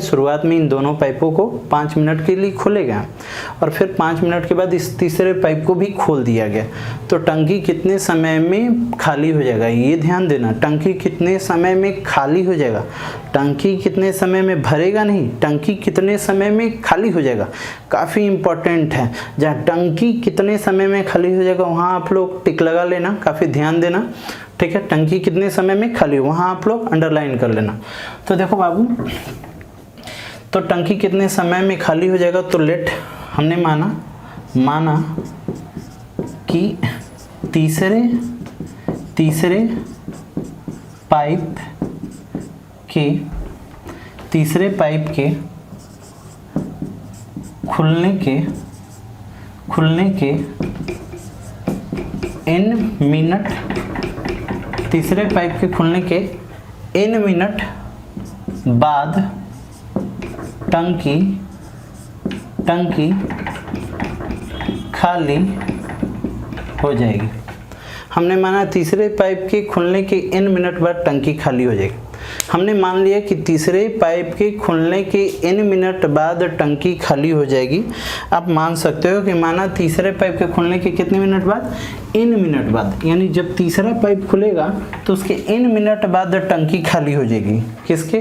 शुरुआत में इन दोनों पाइपों को 5 मिनट के लिए खोलेगा और फिर 5 मिनट के बाद इस तीसरे पाइप को भी खोल दिया गया, तो टंकी कितने समय में खाली हो जाएगा। ये ध्यान देना, टंकी कितने समय में खाली हो जाएगा। टंकी कितने समय में भरेगा नहीं, टंकी कितने समय में खाली हो जाएगा। काफ़ी इंपॉर्टेंट है, जहाँ टंकी कितने समय में खाली हो जाएगा वहाँ आप लोग टिक लगा लेना, काफ़ी ध्यान देना। ठीक है, टंकी कितने समय में खाली हो वहाँ आप लोग अंडरलाइन कर लेना। तो देखो बाबू, तो टंकी कितने समय में खाली हो जाएगा, तो लेट हमने माना कि तीसरे पाइप के खुलने के n मिनट, तीसरे पाइप के खुलने के n मिनट बाद टंकी खाली हो जाएगी। हमने माना तीसरे पाइप के खुलने के n मिनट बाद टंकी खाली हो जाएगी। हमने मान लिया कि तीसरे पाइप के खुलने के n मिनट बाद टंकी खाली हो जाएगी। आप मान सकते हो कि माना तीसरे पाइप के खुलने के कितने मिनट बाद? n मिनट बाद, यानी जब तीसरा पाइप खुलेगा तो उसके n मिनट बाद टंकी खाली हो जाएगी। किसके?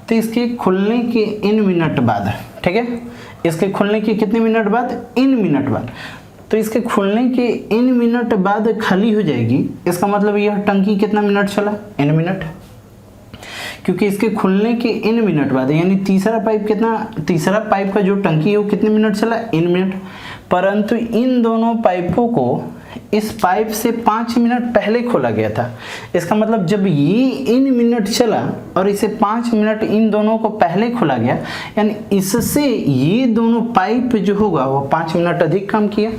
तो इसके खुलने के n मिनट बाद। ठीक है, इसके खुलने के कितने मिनट बाद? n मिनट बाद। तो इसके खुलने के n मिनट बाद खाली हो जाएगी, इसका मतलब यह टंकी कितना मिनट चला? n मिनट, क्योंकि इसके खुलने के n मिनट बाद, यानी तीसरा पाइप का जो टंकी है वो कितने मिनट चला? n minute. परंतु इन दोनों पाइपों को इस पाइप से 5 मिनट पहले खोला गया था। इसका मतलब जब ये इन मिनट चला और इसे 5 मिनट इन दोनों को पहले खोला गया, यानी इससे ये दोनों पाइप जो होगा वो 5 मिनट अधिक काम किया।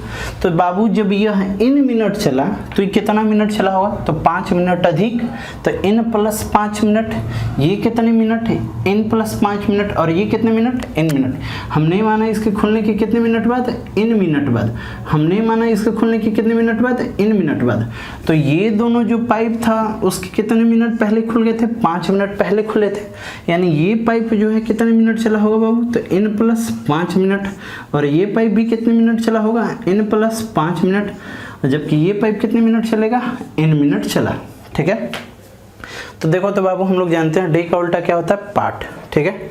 तो बाबू जब यह इन मिनट चला तो ये कितना मिनट चला होगा, तो 5 मिनट अधिक, तो इन प्लस 5 मिनट, ये कितने मिनट है, इन प्लस 5 मिनट, और ये कितने मिनट, इन मिनट। हमने माना इसके खुलने के कितने मिनट बाद, इन मिनट बाद। हमने माना इसके खुलने के कितने मिनट बाद, इन मिनट बाद। तो ये दोनों जो पाइप था उसके कितने मिनट पहले खुल गए थे, 5 मिनट पहले खुले थे। यानी ये पाइप जो है कितने मिनट चला होगा बाबू, तो इन प्लस 5 मिनट, और ये पाइप भी कितने मिनट चला होगा, इन प्लस 5 मिनट, जबकि ये पाइप कितने मिनट चलेगा, इन मिनट चला। ठीक है, तो देखो तो बाबू हम लोग जानते हैं डे का उल्टा क्या होता है, पार्ट। ठीक है,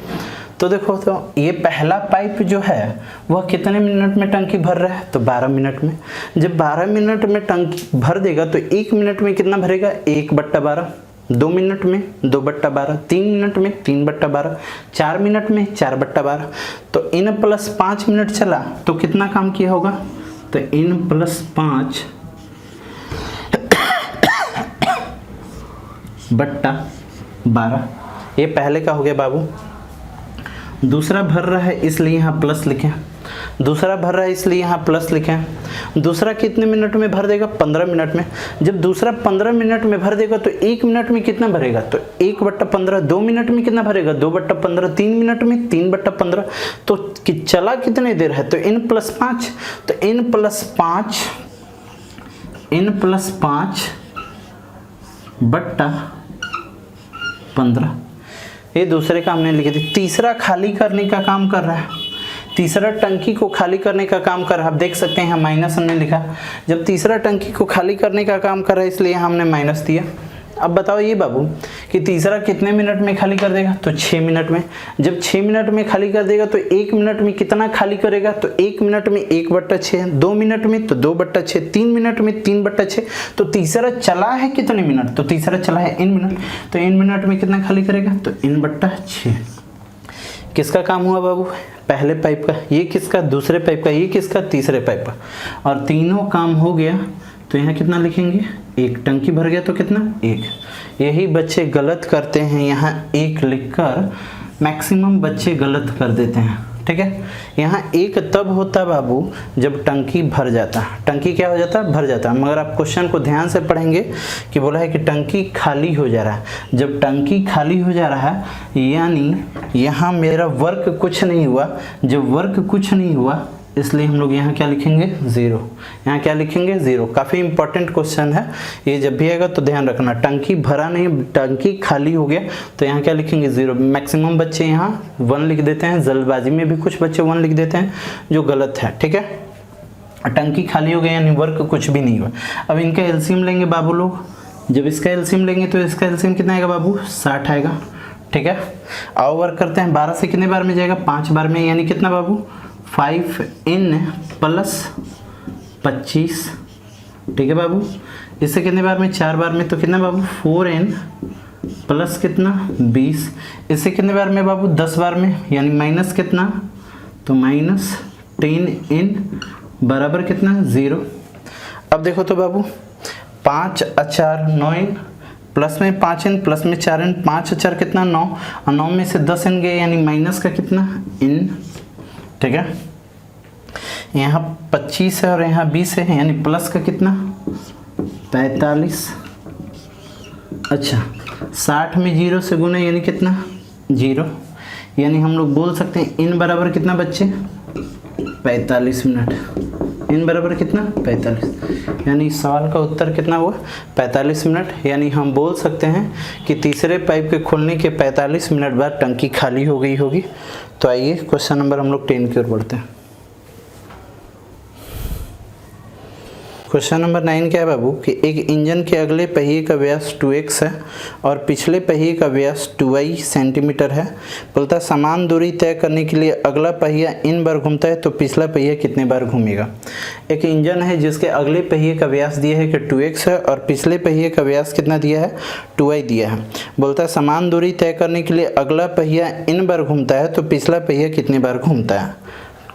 तो देखो तो ये पहला पाइप जो है वह कितने मिनट में टंकी भर रहा है, तो 12 मिनट में। जब 12 मिनट में टंकी भर देगा तो 1 मिनट में कितना भरेगा, 1/12, 2 मिनट में 2/12, 3 मिनट में 3/12, 4 मिनट में 4/12। तो इन प्लस 5 मिनट चला तो कितना काम किया होगा, तो इन प्लस 5 बट्टा 12। ये पहले का हो गया बाबू। दूसरा भर रहा है इसलिए यहाँ प्लस लिखें, दूसरा भर रहा है इसलिए यहाँ प्लस लिखें। दूसरा कितने मिनट में भर देगा, 15 मिनट में। जब दूसरा 15 मिनट में भर देगा तो 1 मिनट में कितना भरेगा, तो 1/15। 2 मिनट में कितना भरेगा, 2/15। 3 मिनट में 3/15। तो चला कितने देर है, तो इन प्लस 5, तो इन प्लस 5 बट्टा 15। ये दूसरे का हमने लिखे थे। तीसरा खाली करने का काम कर रहा है, तीसरा टंकी को खाली करने का काम कर रहा है। आप देख सकते हैं माइनस हमने लिखा, जब तीसरा टंकी को खाली करने का काम कर रहा है इसलिए हमने माइनस दिया। अब बताओ ये बाबू कि तीसरा कितने मिनट में खाली कर देगा, तो 6 मिनट में। जब 6 मिनट में खाली कर देगा तो 1 मिनट में कितना खाली करेगा, तो 1 मिनट में 1/6, 2 मिनट में तो 2/6, 3 मिनट में 3/6। तो तीसरा चला है कितने मिनट, तो तीसरा चला है इन मिनट, तो इन मिनट में कितना खाली करेगा, तो इन/6। किसका काम हुआ बाबू, पहले पाइप का। ये किसका, दूसरे पाइप का। ये किसका, तीसरे पाइप का। और तीनों काम हो गया तो यहाँ कितना लिखेंगे, 1। टंकी भर गया तो कितना, 1। यही बच्चे गलत करते हैं, यहाँ 1 लिखकर मैक्सिमम बच्चे गलत कर देते हैं। ठीक है, यहाँ 1 तब होता बाबू जब टंकी भर जाता। टंकी क्या हो जाता, भर जाता। मगर आप क्वेश्चन को ध्यान से पढ़ेंगे कि बोला है कि टंकी खाली हो जा रहा है। जब टंकी खाली हो जा रहा है यानी यहाँ मेरा वर्क कुछ नहीं हुआ। जब वर्क कुछ नहीं हुआ इसलिए हम लोग यहाँ क्या लिखेंगे, 0। यहाँ क्या लिखेंगे, 0। काफ़ी इंपॉर्टेंट क्वेश्चन है ये, जब भी आएगा तो ध्यान रखना। टंकी भरा नहीं, टंकी खाली हो गया तो यहाँ क्या लिखेंगे, 0। मैक्सिमम बच्चे यहाँ 1 लिख देते हैं, जल्दबाजी में भी कुछ बच्चे 1 लिख देते हैं जो गलत है। ठीक है, टंकी खाली हो गया यानी वर्क कुछ भी नहीं हुआ। अब इनका एलसीएम लेंगे बाबू लोग। जब इसका एलसीएम लेंगे तो इसका एलसीएम कितना आएगा बाबू, 60 आएगा। ठीक है, आओ वर्क करते हैं। 12 से कितने बार में जाएगा, 5 बार में, यानी कितना बाबू, 5n प्लस 25। ठीक है बाबू, इससे कितने बार में, 4 बार में, तो कितना बाबू, 4n प्लस कितना, 20। इससे कितने बार में बाबू, 10 बार में, यानी माइनस कितना, तो माइनस 10n बराबर कितना, 0। अब देखो तो बाबू 5 4 9n प्लस में 5n प्लस में 4n, 5 4 कितना, 9, और 9 में से 10n गए यानी माइनस का कितना, n। ठीक है, यहाँ 25 है और यहाँ 20 है यानी प्लस का कितना, 45। अच्छा, 60 में 0 से गुना यानी कितना, 0। यानी हम लोग बोल सकते हैं इन बराबर कितना बच्चे, 45 मिनट। इन बराबर कितना, 45। यानी इस सवाल का उत्तर कितना हुआ, 45 मिनट। यानी हम बोल सकते हैं कि तीसरे पाइप के खुलने के 45 मिनट बाद टंकी खाली हो गई होगी। तो आइए क्वेश्चन नंबर हम लोग 10 की ओर बढ़ते हैं। क्वेश्चन नंबर 9 क्या है बाबू कि एक इंजन के अगले पहिए का व्यास 2x है और पिछले पहिए का व्यास 2y सेंटीमीटर है। बोलता समान दूरी तय करने के लिए अगला पहिया इन बार घूमता है तो पिछला पहिया कितने बार घूमेगा। एक इंजन है जिसके अगले पहिए का व्यास दिया है कि 2x है और पिछले पहिए का व्यास कितना दिया है, 2y दिया है। बोलता समान दूरी तय करने के लिए अगला पहिया इन बार घूमता है तो पिछला पहिया कितने बार घूमता है।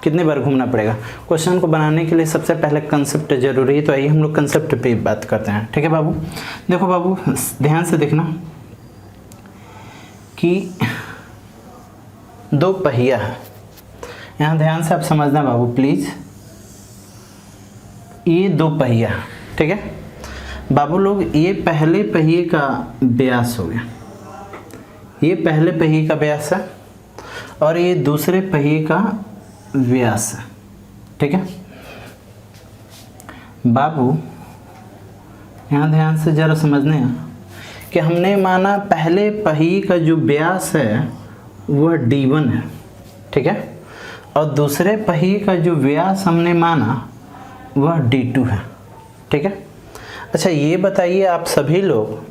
कितनी बार घूमना पड़ेगा। क्वेश्चन को बनाने के लिए सबसे पहले कंसेप्ट जरूरी है, तो आइए हम लोग कंसेप्ट पे बात करते हैं। ठीक है बाबू, देखो बाबू ध्यान से देखना कि दो पहिया है, यहाँ ध्यान से आप समझना बाबू प्लीज। ये दो पहिया, ठीक है बाबू लोग, ये पहले पहिए का व्यास हो गया, ये पहले पहिए का व्यास है और ये दूसरे पहिए का व्यास है। ठीक है बाबू, यहाँ ध्यान से जरा समझने कि हमने माना पहले पहिए का जो व्यास है वह d1 है, ठीक है, और दूसरे पहिए का जो व्यास हमने माना वह d2 है। ठीक है, अच्छा ये बताइए आप सभी लोग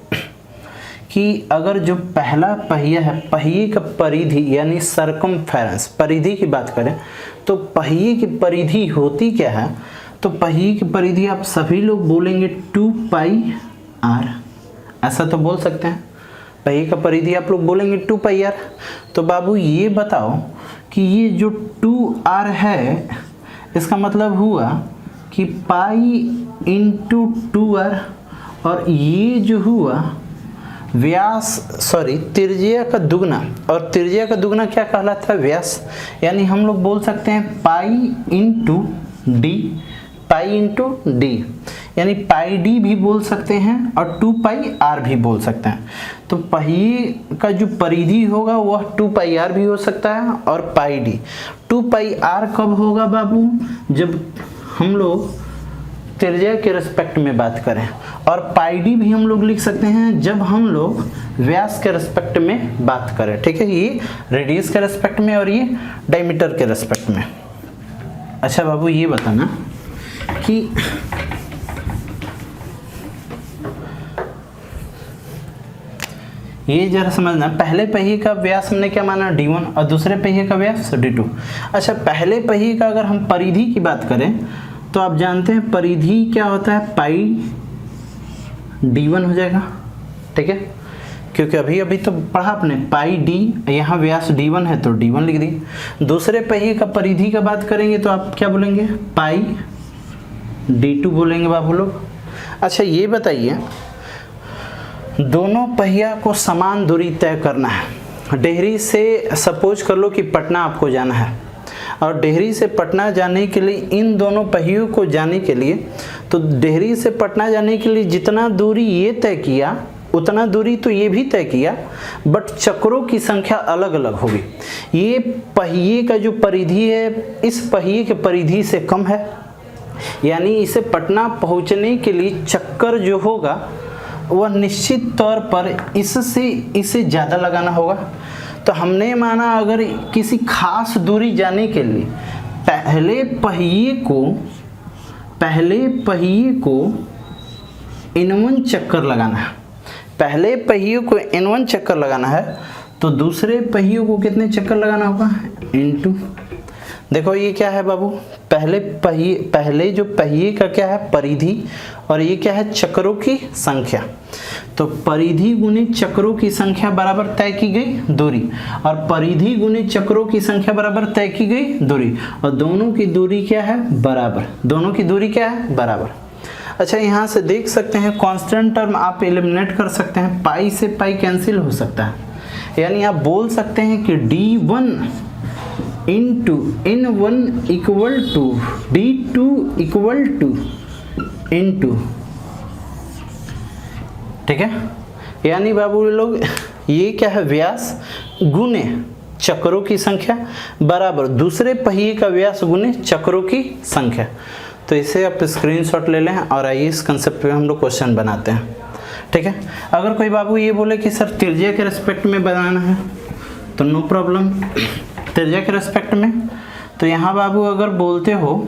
कि अगर जो पहला पहिया है, पहिए का परिधि यानी सरकमफेरेंस, परिधि की बात करें तो पहिए की परिधि होती क्या है, तो पहिए की परिधि आप सभी लोग बोलेंगे 2πr, ऐसा तो बोल सकते हैं। पहिए का परिधि आप लोग बोलेंगे 2πr। तो बाबू ये बताओ कि ये जो 2r है इसका मतलब हुआ कि पाई इंटू 2r, और ये जो हुआ व्यास त्रिज्या का दुगना, और त्रिज्या का दुगना क्या कहलाता है, व्यास। यानी हम लोग बोल सकते हैं pi into D, pi into D, यानी पाई डी भी बोल सकते हैं और 2πr भी बोल सकते हैं। तो पहिए का जो परिधि होगा वह 2πr भी हो सकता है और पाई डी। 2πr कब होगा बाबू, जब हम लोग त्रिज्या के रेस्पेक्ट में बात करें, और पाई डी भी हम लोग लिख सकते हैं जब हम लोग व्यास के रेस्पेक्ट में बात करें। ठीक है, ये रेडियस के रेस्पेक्ट में और ये डायमीटर के रेस्पेक्ट में। अच्छा बाबू ये बताना कि ये जरा समझना, पहले पहिए का व्यास हमने क्या माना d1 और दूसरे पहिए का व्यास d2। अच्छा पहले पहिए का अगर हम परिधि की बात करें तो आप जानते हैं परिधि क्या होता है, पाई d1 हो जाएगा। ठीक है, क्योंकि अभी अभी तो पढ़ा आपने पाई डी, यहाँ व्यास d1 है तो d1 लिख दी। दूसरे पहिए का परिधि का बात करेंगे तो आप क्या बोलेंगे, पाई d2 बोलेंगे बाबू लोग। अच्छा ये बताइए, दोनों पहिया को समान दूरी तय करना है। डेहरी से सपोज कर लो कि पटना आपको जाना है, और डेहरी से पटना जाने के लिए इन दोनों पहियों को जाने के लिए, तो डेहरी से पटना जाने के लिए जितना दूरी ये तय किया उतना दूरी तो ये भी तय किया, बट चक्रों की संख्या अलग अलग होगी। ये पहिए का जो परिधि है इस पहिए के परिधि से कम है, यानी इसे पटना पहुंचने के लिए चक्कर जो होगा वह निश्चित तौर पर इससे इसे ज़्यादा लगाना होगा। तो हमने माना अगर किसी खास दूरी जाने के लिए पहले पहिए को N1 चक्कर लगाना है, पहले पहिए को N1 चक्कर लगाना है, तो दूसरे पहिए को कितने चक्कर लगाना होगा, N2। देखो ये क्या है बाबू, पहले जो पहिए का क्या है, परिधि, और ये क्या है, चक्रों की संख्या। तो परिधि गुने चक्रों की संख्या बराबर तय की गई दूरी, और परिधि गुने चक्रों की संख्या बराबर तय की गई दूरी, और दोनों की दूरी क्या है, बराबर। दोनों की दूरी क्या है, बराबर। अच्छा यहाँ से देख सकते हैं कांस्टेंट टर्म आप एलिमिनेट कर सकते हैं, पाई से पाई कैंसिल हो सकता है, यानी आप बोल सकते हैं कि d1 into N1 equal to d2 equal to N2। ठीक है, यानी बाबू लोग ये क्या है, व्यास गुने चक्रों की संख्या बराबर दूसरे पहिए का व्यास गुने चक्रों की संख्या। तो इसे आप स्क्रीनशॉट ले लें और आइए इस कंसेप्ट पे हम लोग क्वेश्चन बनाते हैं। ठीक है, अगर कोई बाबू ये बोले कि सर त्रिज्या के रेस्पेक्ट में बनाना है तो नो प्रॉब्लम, त्रिज्या के रेस्पेक्ट में। तो यहाँ बाबू अगर बोलते हो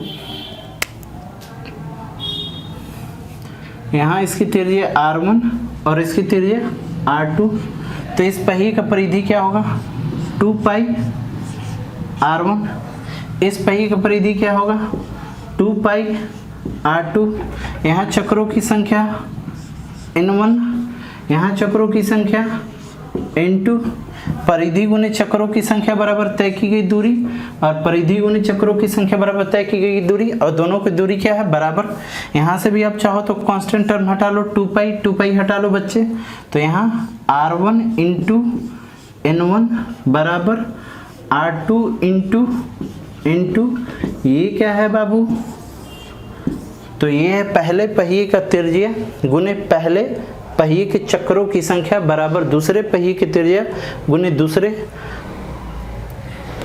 यहाँ इसकी त्रिज्या r1 और इसकी त्रिज्या r2, तो इस पहिए का परिधि क्या होगा, 2πr1। इस पहिए का परिधि क्या होगा, 2πr2। यहाँ चक्रों की संख्या N1, यहाँ चक्रों की संख्या इंटू परिधि गुने चक्रों की संख्या बराबर तय की गई दूरी, और परिधि गुने चक्रों की संख्या बराबर तय की गई दूरी, और दोनों की दूरी क्या है बराबर। यहाँ से भी आप चाहो तो कांस्टेंट टर्म हटा लो, 2 पाई हटा लो बच्चे, तो यहाँ r1 इंटू n1 बराबर r2 इंटू ये क्या है बाबू, तो ये है पहले पहिए का त्रिज्या गुने पहले पहिए के चक्रों की संख्या बराबर दूसरे पहिए की त्रिज्या गुने दूसरे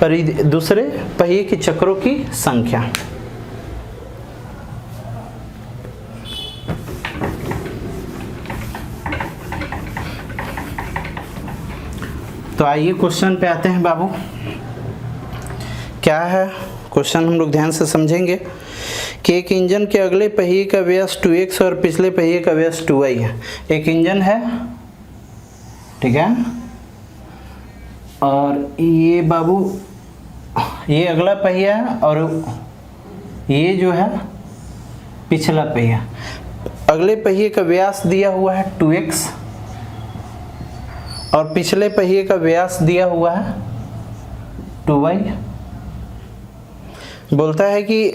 पहिए के चक्रों की संख्या। तो आइए क्वेश्चन पे आते हैं बाबू। क्या है क्वेश्चन, हम लोग ध्यान से समझेंगे कि एक इंजन के अगले पहिए का व्यास 2x और पिछले पहिए का व्यास 2y है। एक इंजन है, ठीक है, और ये बाबू ये अगला पहिया है और ये जो है पिछला पहिया। अगले पहिए का व्यास दिया हुआ है 2x और पिछले पहिए का व्यास दिया हुआ है 2y। बोलता है कि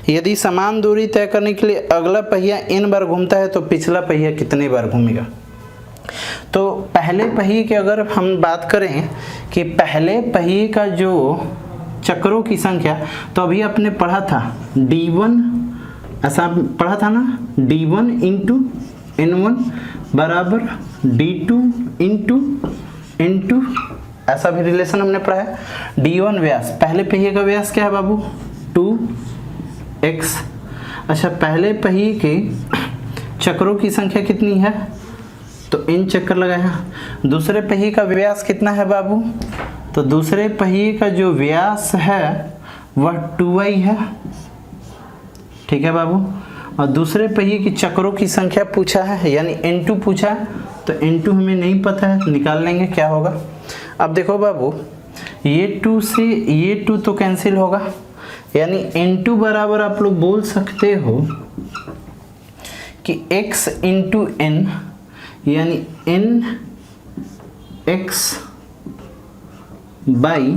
यदि समान दूरी तय करने के लिए अगला पहिया n बार घूमता है तो पिछला पहिया कितने बार घूमेगा। तो पहले पहिए की अगर हम बात करें कि पहले पहिए का जो चक्रों की संख्या, तो अभी आपने पढ़ा था d1, ऐसा पढ़ा था ना, d1 इंटू n1 बराबर d2 इंटू ऐसा भी रिलेशन हमने पढ़ा है। d1 व्यास, पहले पहिए का व्यास क्या है बाबू 2x। अच्छा, पहले पहिए के चक्रों की संख्या कितनी है, तो n चक्कर लगाया। दूसरे पहिए का व्यास कितना है बाबू, तो दूसरे पहिए का जो व्यास है वह 2y है, ठीक है बाबू। और दूसरे पहिए की चक्रों की संख्या पूछा है, यानी n2 पूछा है, तो n2 हमें नहीं पता है, निकाल लेंगे क्या होगा। अब देखो बाबू, ये 2 से ये 2 तो कैंसिल होगा, यानी n2 बराबर आप लोग बोल सकते हो कि x इंटू n, यानी n x बाई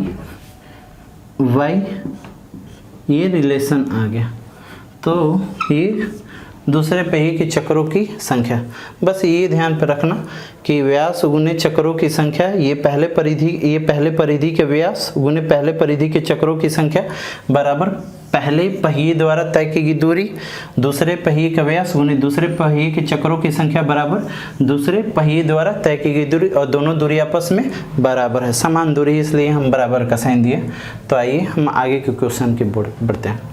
y, ये रिलेशन आ गया। तो ये दूसरे पहिए के चक्रों की संख्या, बस ये ध्यान पे रखना कि व्यास गुने चक्रों की संख्या, ये पहले परिधि के व्यास गुने पहले परिधि के चक्रों की संख्या बराबर पहले पहिए द्वारा तय की गई दूरी, दूसरे पहिए का व्यास गुने दूसरे पहिए के चक्रों की संख्या बराबर दूसरे पहिए द्वारा तय की गई दूरी, और दोनों दूरी आपस में बराबर है, समान दूरी, इसलिए हम बराबर का साइन दिए। तो आइए हम आगे के क्वेश्चन की ओर बढ़ते हैं।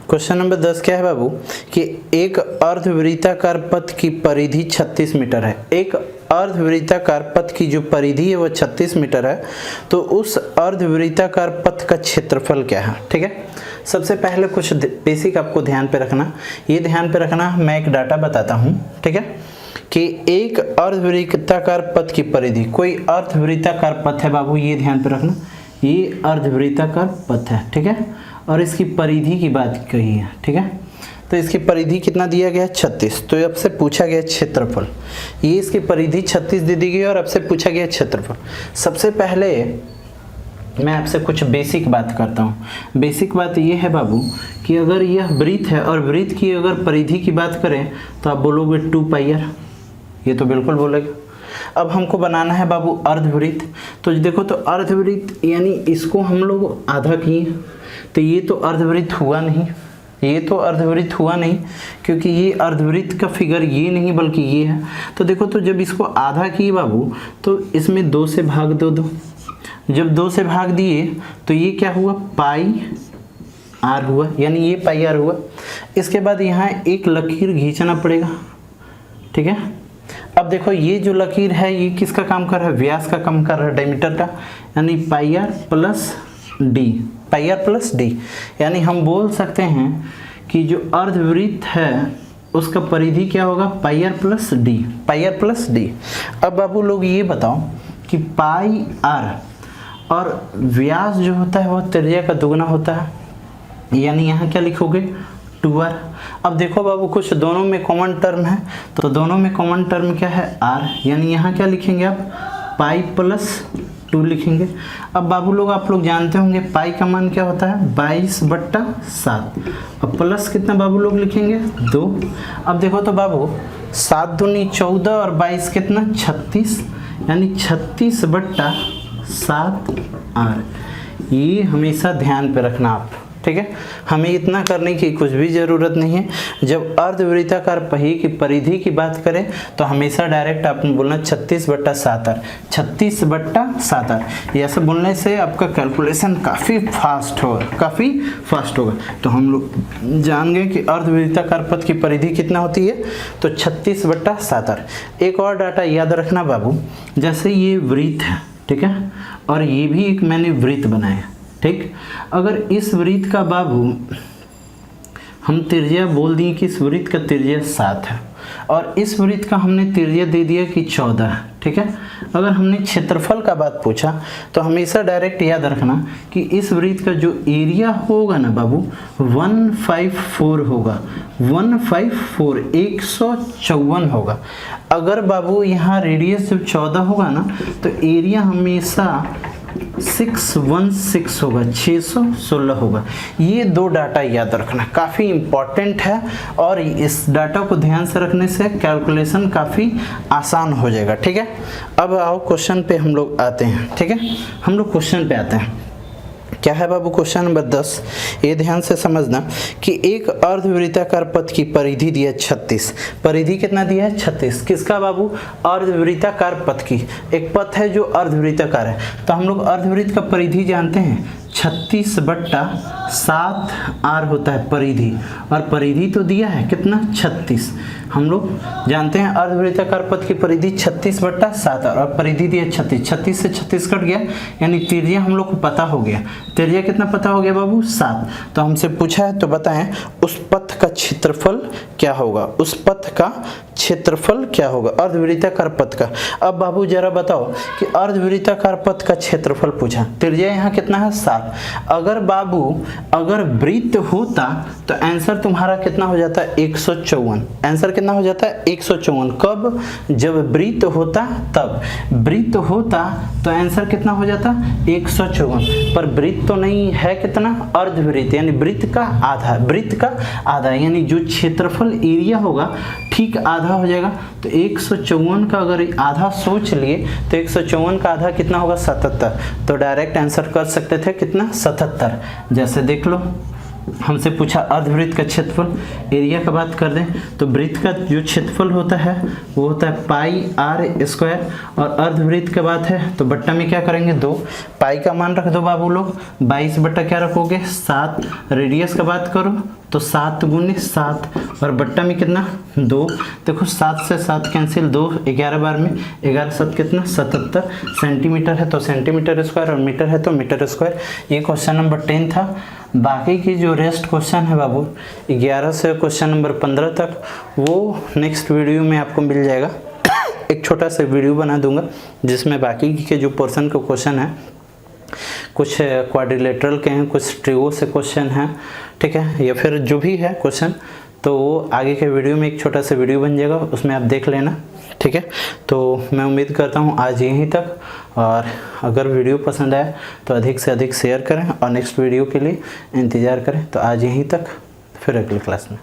क्वेश्चन नंबर 10 क्या है बाबू, कि एक अर्धवृत्ताकार पथ की परिधि 36 मीटर है। एक अर्धवृत्ताकार पथ की जो परिधि है वह 36 मीटर है, तो उस अर्धवृत्ताकार पथ का क्षेत्रफल क्या है, ठीक है। सबसे पहले कुछ बेसिक आपको ध्यान पे रखना, ये ध्यान पे रखना, मैं एक डाटा बताता हूँ, ठीक है, कि एक अर्धवृत्ताकार पथ की परिधि, कोई अर्धवृत्ताकार पथ है बाबू, ये ध्यान पे रखना, ये अर्धवृत्ताकार पथ है, ठीक है, और इसकी परिधि की बात कही है, ठीक है। तो इसकी परिधि कितना दिया गया है 36, तो अब से पूछा गया क्षेत्रफल, ये इसकी परिधि 36 दे दी गई और अब से पूछा गया क्षेत्रफल। सबसे पहले मैं आपसे कुछ बेसिक बात करता हूँ। बेसिक बात ये है बाबू कि अगर यह वृत्त है और वृत्त की अगर परिधि की बात करें तो आप बोलोगे 2πr, ये तो बिल्कुल बोलेगा। अब हमको बनाना है बाबू अर्धवृत्त, तो देखो, तो अर्धवृत्त यानी इसको हम लोग आधा किए, तो ये तो अर्धवृत्त हुआ नहीं, ये तो अर्धवृत्त हुआ नहीं, क्योंकि ये अर्धवृत्त का फिगर ये नहीं बल्कि ये है। तो देखो, तो जब इसको आधा किए बाबू तो इसमें 2 से भाग दो, जब 2 से भाग दिए तो ये क्या हुआ, πr हुआ, यानी ये πr हुआ। इसके बाद यहाँ एक लकीर खींचना पड़ेगा, ठीक है। अब देखो, ये जो लकीर है ये किसका काम कर रहा है, व्यास का काम कर रहा है, डायमीटर का, यानी πr प्लस d, यानी हम बोल सकते हैं कि जो अर्धवृत्त है उसका परिधि क्या होगा, πr प्लस d। अब बाबू लोग ये बताओ कि πr और व्यास जो होता है वह त्रिज्या का दुगना होता है, यानी यहाँ क्या लिखोगे 2r। अब देखो बाबू कुछ दोनों में कॉमन टर्म है, तो दोनों में कॉमन टर्म क्या है r, यानी यहाँ क्या लिखेंगे आप पाई प्लस 2 लिखेंगे। अब बाबू लोग आप लोग जानते होंगे पाई का मान क्या होता है 22/7। अब प्लस कितना बाबू लोग लिखेंगे 2। अब देखो तो बाबू 7 दूनी 14 और 22 कितना 36, यानी 36/7r। ये हमेशा ध्यान पे रखना आप, ठीक है। हमें इतना करने की कुछ भी ज़रूरत नहीं है। जब अर्धवृत्ताकार पहिए की परिधि की बात करें तो हमेशा डायरेक्ट आपने बोलना 36/7r, 36/7r। ये ऐसे बोलने से आपका कैलकुलेशन काफ़ी फास्ट होगा। तो हम लोग जान गए कि अर्धवृत्ताकार पथ की परिधि कितना होती है, तो 36/7r। एक और डाटा याद रखना बाबू, जैसे ये वृत्त है, ठीक है, और ये भी एक मैंने वृत्त बनाया, ठीक। अगर इस वृत्त का बाबू हम त्रिज्या बोल दिए कि इस वृत्त का त्रिज्या 7 है और इस वृत्त का हमने त्रिज्या दे दिया कि 14 है, ठीक है। अगर हमने क्षेत्रफल का बात पूछा तो हमेशा डायरेक्ट याद रखना कि इस वृत्त का जो एरिया होगा ना बाबू 154 होगा, 154 होगा। अगर बाबू यहाँ रेडियस जब 14 होगा ना तो एरिया हमेशा 616 होगा, 616 होगा। ये दो डाटा याद रखना काफ़ी इम्पॉर्टेंट है और इस डाटा को ध्यान से रखने से कैलकुलेशन काफ़ी आसान हो जाएगा, ठीक है। अब आओ क्वेश्चन पे हम लोग आते हैं, ठीक है। हम लोग क्वेश्चन पे आते हैं। क्या है बाबू क्वेश्चन नंबर 10, ये ध्यान से समझना कि एक अर्धवृत्ताकार पथ की परिधि दिया 36। परिधि कितना दिया है 36, किसका बाबू अर्धवृत्ताकार पथ की। एक पथ है जो अर्धवृत्ताकार है, तो हम लोग अर्धवृत्त का परिधि जानते हैं 36/7r होता है परिधि, और परिधि तो दिया है कितना 36। हम लोग जानते हैं अर्धवृत्ताकार पथ की परिधि 36/7r और परिधि दिया 36। 36 से 36 कट गया, यानी त्रिज्या हम लोग को पता हो गया। त्रिज्या कितना पता हो गया बाबू 7। तो हमसे पूछा है तो बताएं उस पथ का क्षेत्रफल क्या होगा, उस पथ का क्षेत्रफल क्या होगा अर्धवृत्ताकार पथ का। अब बाबू जरा बताओ कि अर्धवृत्ताकार पथ का क्षेत्रफल पूछा, त्रिज्या यहाँ कितना है 7। अगर बाबू अगर वृत्त होता तो आंसर तुम्हारा कितना हो जाता है 154। आंसर कितना हो जाता है 154। कब, जब वृत्त होता तब। वृत्त होता तो आंसर कितना हो जाता 154, पर वृत्त तो नहीं है, कितना अर्धवृत्त, यानी वृत्त का आधा, वृत्त का आधा, यानी जो क्षेत्रफल एरिया होगा ठीक आधा हो जाएगा। तो 154 का अगर आधा सोच लिए तो 154 का आधा कितना होगा 77। तो डायरेक्ट आंसर कर सकते थे कितना 77। जैसे देख लो हमसे पूछा अर्धवृत्त का क्षेत्रफल, एरिया का बात कर दें तो वृत्त का जो क्षेत्रफल होता है वो होता है पाई r स्क्वायर, और अर्धवृत्त की बात है तो बट्टा में क्या करेंगे 2। पाई का मान रख दो बाबू लोग 22 बट्टा क्या रखोगे 7। रेडियस का बात करो तो 7 × 7 और बट्टा में कितना 2। देखो 7 से 7 कैंसिल, 2 11 बार में 11 7 कितना 77 सेंटीमीटर है तो सेंटीमीटर स्क्वायर, और मीटर है तो मीटर स्क्वायर। ये क्वेश्चन नंबर 10 था। बाकी की जो रेस्ट क्वेश्चन है बाबू 11 से क्वेश्चन नंबर 15 तक वो नेक्स्ट वीडियो में आपको मिल जाएगा। एक छोटा सा वीडियो बना दूंगा जिसमें बाकी के जो पोर्शन का क्वेश्चन है कुछ क्वाड्रिलेटरल के हैं, कुछ ट्रिगो से क्वेश्चन हैं, ठीक है, या फिर जो भी है क्वेश्चन तो वो आगे के वीडियो में एक छोटा सा वीडियो बन जाएगा, उसमें आप देख लेना, ठीक है। तो मैं उम्मीद करता हूँ आज यहीं तक, और अगर वीडियो पसंद आए तो अधिक से अधिक शेयर करें और नेक्स्ट वीडियो के लिए इंतज़ार करें। तो आज यहीं तक, फिर अगली क्लास में।